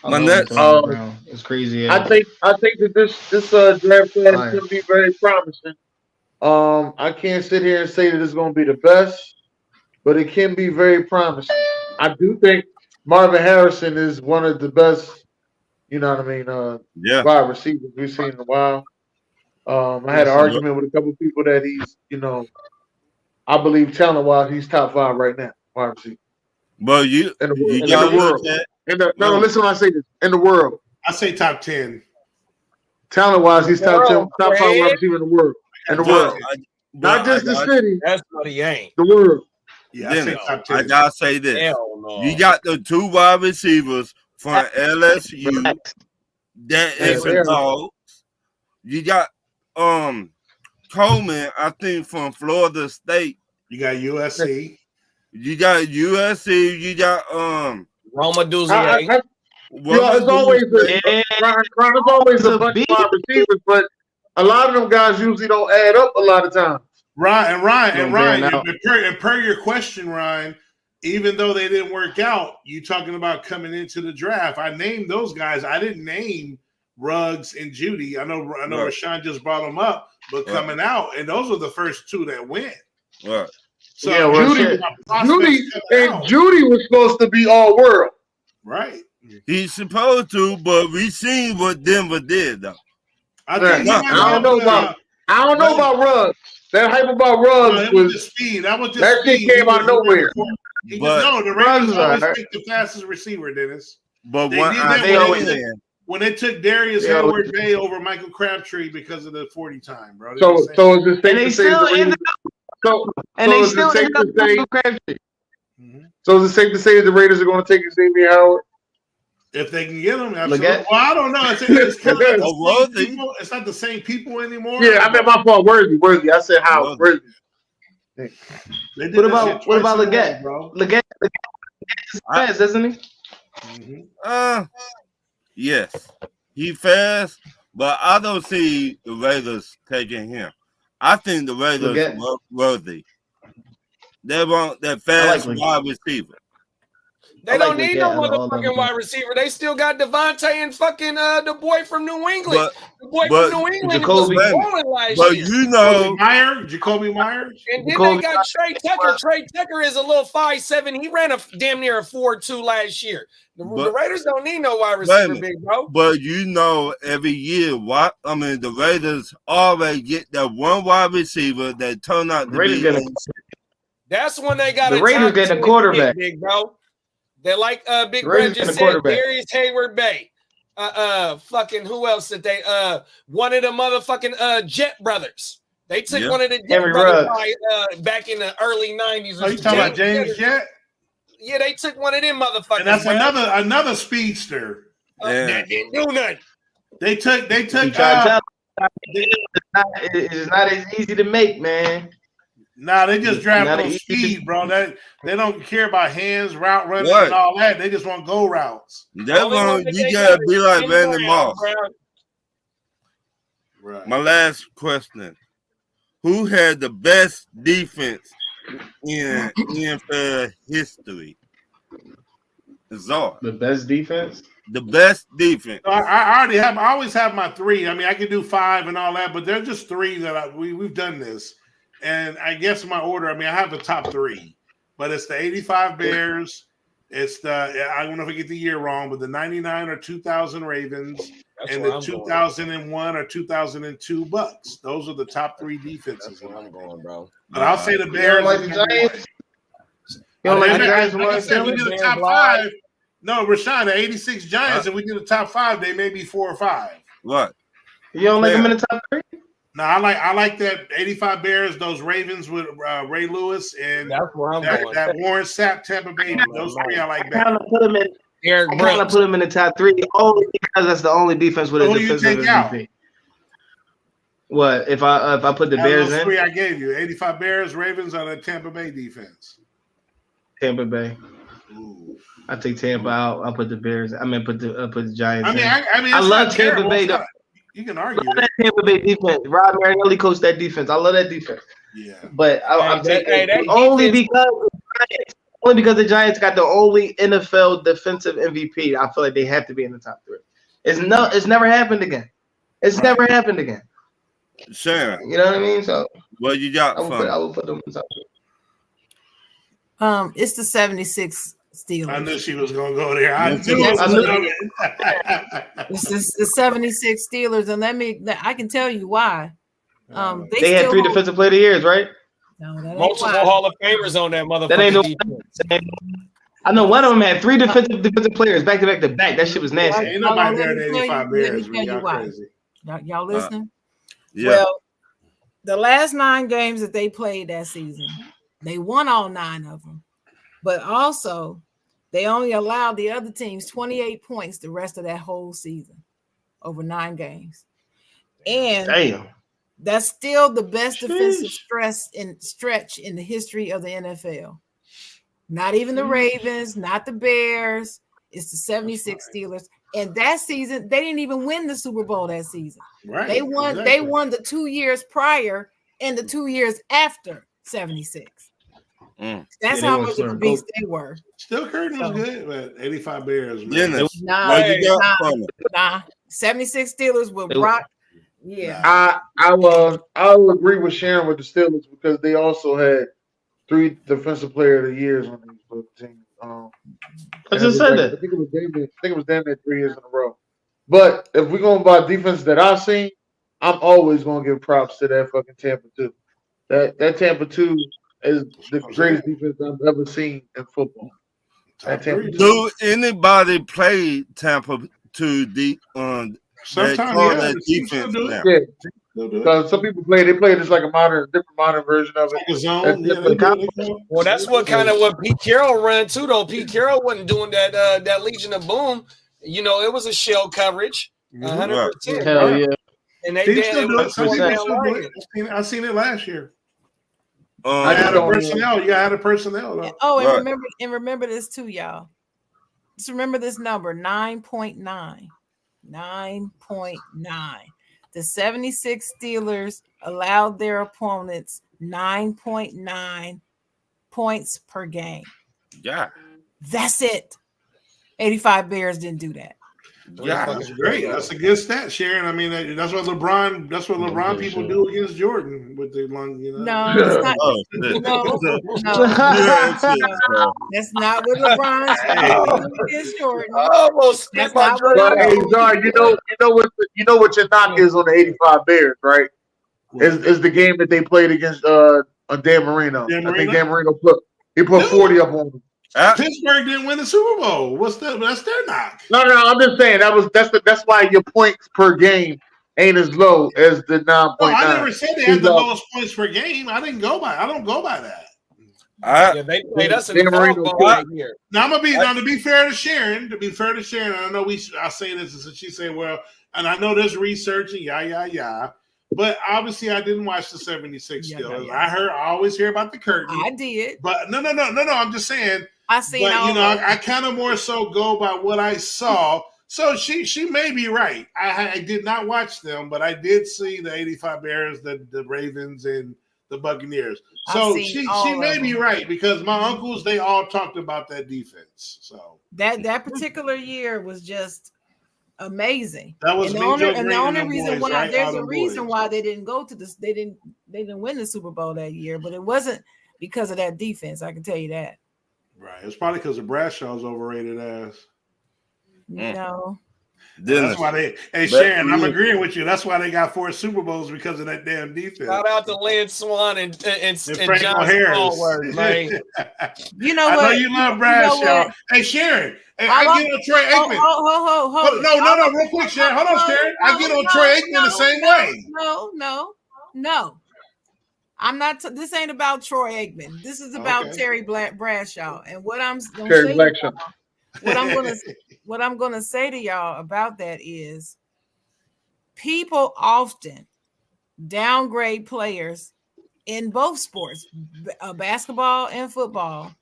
It's crazy. I think that this draft class is going to be very promising. I can't sit here and say that it's going to be the best, but it can be very promising. I do think Marvin Harrison is one of the best, you know what I mean, wide receivers we've seen in a while. I had an argument with a couple of people that he's, I believe talent-wise, he's top 5 right now, wide receiver. But in the world. Listen when I say this. In the world. I say top 10. Talent-wise, he's top 10, top 5 wide receiver in the world. In the world. Not just the city. That's what he ain't. The world. Yeah, I gotta say this. No. You got the 2 wide receivers from LSU. That is a dog. You got Coleman, I think, from Florida State. You got USC. You got Roma Duzier. It's always a bunch of wide receivers, but a lot of them guys usually don't add up a lot of times. Ryan, and per your question, Ryan, even though they didn't work out, you talking about coming into the draft. I named those guys. I didn't name Ruggs and Judy. I know Rashawn just brought them up, but coming out, and those were the first 2 that went. Right. So Judy was supposed to be all world. Right. He's supposed to, but we seen what Denver did though. I don't know about Ruggs. That hype about Ruggs was just speed. That shit came out of nowhere. The Raiders always pick the fastest receiver, Dennis. But when they took Darius Howard Bay over Michael Crabtree because of the 40 time, bro. So is it safe to say the Raiders are going to take Xavier Howard? If they can get him, absolutely. Well, I don't know. It's not the same people anymore. Yeah, I meant my fault. Worthy. I said Howard. Worthy. What about Leggett, bro? Leggett is fast, isn't he? Yes, he fast, but I don't see the Raiders taking him. I think the Raiders worthy. They want that fast wide receiver. They don't need no motherfucking wide receiver. They still got Devontae and fucking the boy from New England. The boy from New England was balling last year. You know, Jacoby Myers. And then they got Trey Tucker. Trey Tucker is a little 5'7". He ran a damn near a 4.2 last year. The Raiders don't need no wide receiver, big bro. But you know, every year, the Raiders always get that one wide receiver that turn out to be. That's when they got the Raiders getting a quarterback, big bro. They're like Big Red just said, Darius Hayward Bay. Fucking who else did they one of the motherfucking Jet brothers. They took one of the Jet brothers back in the early 90s. Oh, you talking about James Jet? Yeah, they took one of them motherfuckers. And that's another speedster. That didn't do nothing. They took it's not as easy to make, man. Nah, they just draft on speed, bro. They don't care about hands, route running, and all that. They just want go routes. That one, you gotta be like Randy Moss. Right. My last question: who had the best defense in NFL history? Zar. The best defense. The best defense. I always have my three. I mean, I can do five and all that, but they're just three that we've done this. And I guess my order, I mean, I have the top three, but it's the 85 Bears. It's I don't know if I get the year wrong, but the 99 or 2000 Ravens and the 2001 or 2002 Bucks. Those are the top three defenses. That's where I'm going, bro. But I'll say the Bears. Like the Giants? You don't like the Giants? Like I said, we do the top five. No, Rashawn, the 86 Giants, and we do the top five, they may be 4 or 5. What? You don't like them in the top three? No, I like that 85 Bears, those Ravens with Ray Lewis and that's where I'm going. That Warren Sapp Tampa Bay. Those three I like better. I put them in the top three only because that's the only defense with a defensive MVP. What if I put the Bears those in? Three I gave you: 85 Bears, Ravens, on the Tampa Bay defense. Tampa Bay. Ooh. I take Tampa out. I'll put the Bears. I mean, put the Giants. I love Tampa Bay. You can argue that Tampa Bay defense. Rob Marinelli coached that defense. I love that defense. Yeah, but I'm taking only because the Giants got the only NFL defensive MVP. I feel like they have to be in the top three. It's never happened again. It's never happened again. Sure. You know what I mean? So what you got? I would put them in the top three. It's the 76 Steelers. I knew she was going to go there. I knew It's the 76 Steelers, and I can tell you why. They had 3 defensive player of the years, right? No, that multiple Hall of Famers on that motherfucker. That ain't I know one of them had 3 defensive players back to back. That shit was nasty. Ain't nobody there at 85 Bears. Y'all listening? Yeah. Well, the last 9 games that they played that season, they won all 9 of them. But also, they only allowed the other teams 28 points the rest of that whole season over 9 games. And that's still the best defensive stretch in the history of the NFL. Not even the Ravens, not the Bears. It's the 76 Steelers. And that season, they didn't even win the Super Bowl that season. Right. They won the 2 years prior and the 2 years after 76. That's how much of a beast they were. Still Curtin was good, but 85 Bears. Nah. 76 Steelers will rock. Yeah. I will agree with Sharon with the Steelers because they also had 3 defensive player of the years on these teams. I just said that. I think it was damn near 3 years in a row. But if we're going by defense that I've seen, I'm always going to give props to that fucking Tampa 2. That Tampa 2 is the greatest defense I've ever seen in football. Do anybody play Tampa 2 deep on that defense now? Yeah. Because some people play just like a different modern version of it. Well, that's what Pete Carroll ran too, though. Pete Carroll wasn't doing that Legion of Boom. You know, it was a shell coverage, 100%. Hell yeah. And they did. I've seen it last year. I had a personnel. You had a personnel. Though. Oh, and remember this too, y'all. Just remember this number: 9.9. 9.9. The 76 Steelers allowed their opponents 9.9 points per game. Yeah. That's it. 85 Bears didn't do that. Yeah, that's great. That's a good stat, Sharon. I mean, that's what LeBron. That's what LeBron people do against Jordan with the long. You know. No, it's not. No. That's not what LeBron's doing against Jordan. Almost that's not what hey, Zar, you know what your knock is on the 85 Bears, right? Is the game that they played against Dan Marino. I think Dan Marino put 40 up on them. Pittsburgh didn't win the Super Bowl. That's their knock. No, I'm just saying that's why your points per game ain't as low as the 9.9. No, I never said they had the lowest points per game. I don't go by that. They played us in the football right here. Now to be fair to Sharon, I know I say this and she say, well, and I know there's research and yeah. But obviously, I didn't watch the 76 Steelers. I always hear about the curtain. I did. But no. I'm just saying. I seen. But I kind of more so go by what I saw. So she may be right. I did not watch them, but I did see the 85 Bears, the Ravens, and the Buccaneers. So she may be right because my uncles, they all talked about that defense. So that particular year was just amazing. That was the only reason why there's a reason why they didn't go to this. They didn't win the Super Bowl that year, but it wasn't because of that defense. I can tell you that. Right. It's probably because of Bradshaw's overrated ass. No. That's why they. Hey Sharon, I'm agreeing with you. That's why they got 4 Super Bowls because of that damn defense. Shout out to Lynn Swan and Franco Harris. Man. You know I what? know you love Bradshaw. Hey Sharon, I get on Troy Aikman. Hold. No, real quick, Sharon. Hold on, Sharon. I get on Troy Aikman the same way. No. I'm not. This ain't about Troy Aikman. This is about Terry Bradshaw. And what I'm going to say, what I'm going to say to y'all about that is, people often downgrade players in both sports, basketball and football,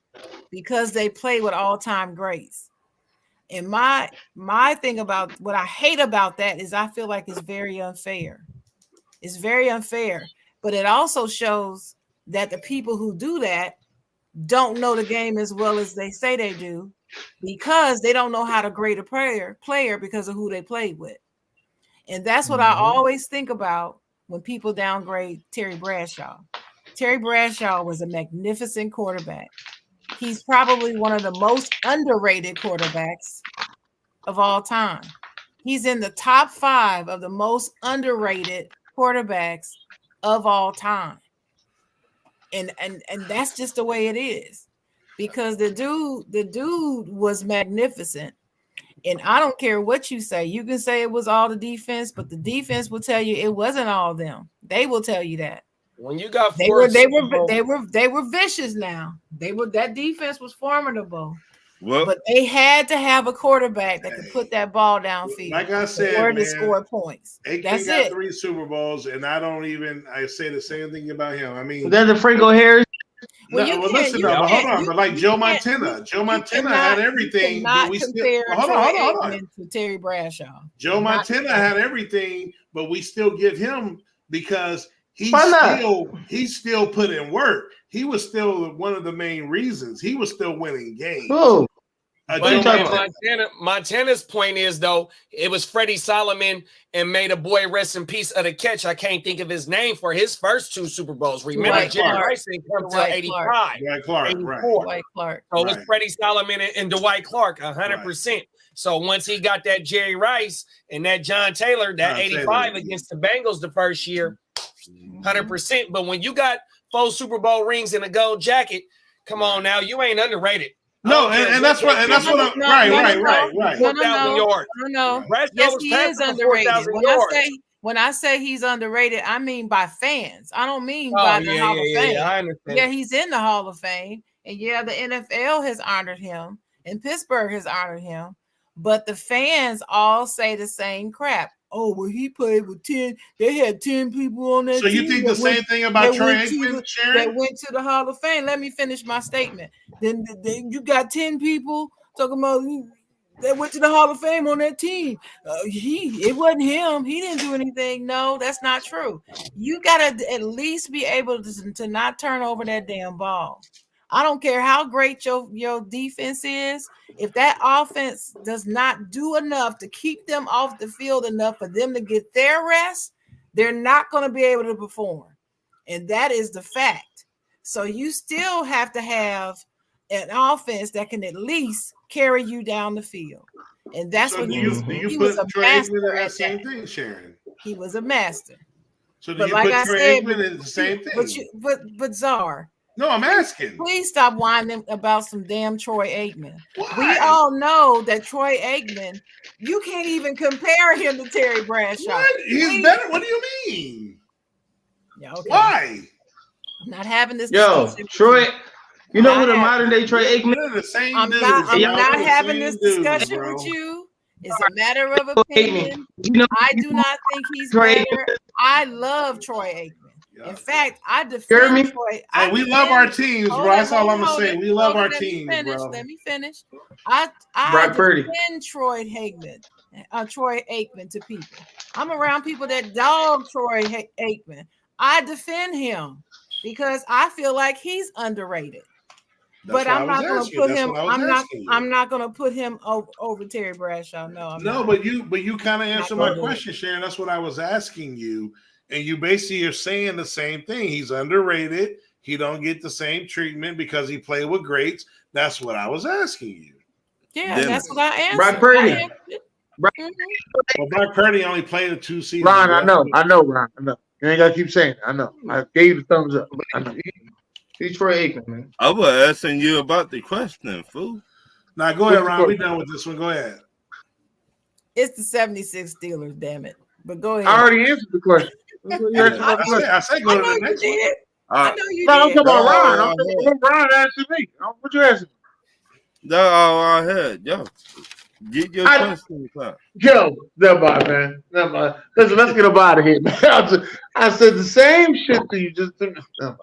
because they play with all-time greats. And my thing about what I hate about that is I feel like it's very unfair. It's very unfair. But it also shows that the people who do that don't know the game as well as they say they do, because they don't know how to grade a player because of who they played with. And that's what I always think about when people downgrade Terry Bradshaw. Terry Bradshaw was a magnificent quarterback. He's probably one of the most underrated quarterbacks of all time. He's in the top 5 of the most underrated quarterbacks of all time. And that's just the way it is, because the dude was magnificent. And I don't care what you say. You can say it was all the defense, but the defense will tell you it wasn't all them. They will tell you that. When you got they were vicious now. That defense was formidable. Well, but they had to have a quarterback that could put that ball downfield. Like I said, to score points. That's got 3 Super Bowls, and I say the same thing about him. I mean, that's the Franco Harris. Hold on. But like Joe Montana had everything. But we still hold on. To Terry Bradshaw. Joe Montana had everything, but we still give him because he still put in work. He was still one of the main reasons. He was still winning games. Oh. Montana's point is, though, it was Freddie Solomon and may the boy rest in peace of the catch. I can't think of his name for his first 2 Super Bowls. Remember, Jerry Rice didn't come to 85. Dwight Clark, 84. Dwight Clark. So it was Freddie Solomon and Dwight Clark, 100%. Right. So once he got that Jerry Rice and that John Taylor, that 85 against the Bengals the first year, 100%. But when you got 4 Super Bowl rings and a gold jacket, come on now, you ain't underrated. No, and that's what I'm right. 4,000 yards. No. Yes, he is underrated. When I say he's underrated, I mean by fans. I don't mean by the Hall of Fame. I understand. Yeah, he's in the Hall of Fame, and the NFL has honored him, and Pittsburgh has honored him, but the fans all say the same crap. Oh, well, he played with 10. They had 10 people on that team. So you think the same thing about Troy Aikman, Sharon? That went to the Hall of Fame. Let me finish my statement. Then you got 10 people talking about that went to the Hall of Fame on that team. It wasn't him. He didn't do anything. No, that's not true. You got to at least be able to not turn over that damn ball. I don't care how great your defense is. If that offense does not do enough to keep them off the field enough for them to get their rest, they're not going to be able to perform. And that is the fact. So you still have to have an offense that can at least carry you down the field. And that's what he was a master at that. Same thing, Sharon. He was a master. So do you put Troy Aikman in the same thing? But Czar. No, I'm asking. Please stop whining about some damn Troy Aikman. Why? We all know that Troy Aikman, you can't even compare him to Terry Bradshaw. What? He's better. What do you mean? Yeah, okay. Why? I'm not having this discussion. Troy, you know what a modern day Troy Aikman? I'm not having this discussion with you. It's a matter of opinion. I do not think he's better. I love Troy Aikman. In fact, I defend Troy. We love our teams, bro. That's all I'm gonna say. We love our teams, bro. Let me finish. I defend Troy Aikman to people. I'm around people that dog Troy Aikman. I defend him because I feel like he's underrated. But I'm not going to put him. I'm not going to put him over Terry Bradshaw. No, but you kind of answered my question, Sharon. That's what I was asking you. And you basically are saying the same thing. He's underrated. He don't get the same treatment because he played with greats. That's what I was asking you. Yeah, that's what I answered. Brock Purdy. Well, Brock Purdy only played 2 seasons. Ron, I know, Ron. I know. You ain't gotta keep saying it. I know. I gave you the thumbs up. I know. He's Troy Aikman, man. I was asking you about the question, fool. Now go ahead, Ron. We done with this one. Go ahead. It's the 76 Steelers, damn it. But go ahead. I already answered the question. I said go to the next one. I know you did. I'm talking about Ron. I'm talking about Ron asking me. What you asking? That's all I had. Yo, get your question. Yo, never mind, man. Never mind. Listen, let's get up out of here, man. I said the same shit to you. Just never mind.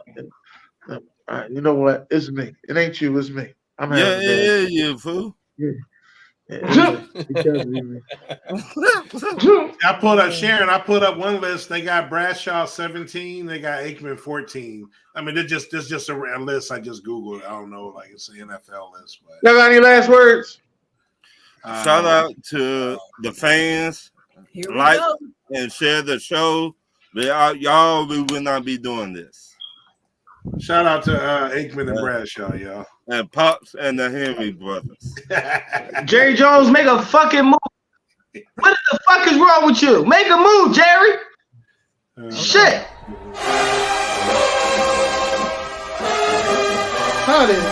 All right, you know what? It's me. It ain't you. It's me. I'm having you fool. Yeah. I pulled up Sharon. I put up one list. They got Bradshaw 17. They got Aikman 14. I mean, this just a list I just googled. I don't know, like it's an NFL list. But y'all got any last words? Shout out to the fans. Like and share the show. Y'all, we will not be doing this. Shout out to Aikman and Bradshaw, y'all. And Pops and the Henry brothers. Jerry Jones, make a fucking move. What the fuck is wrong with you? Make a move, Jerry. Shit. How did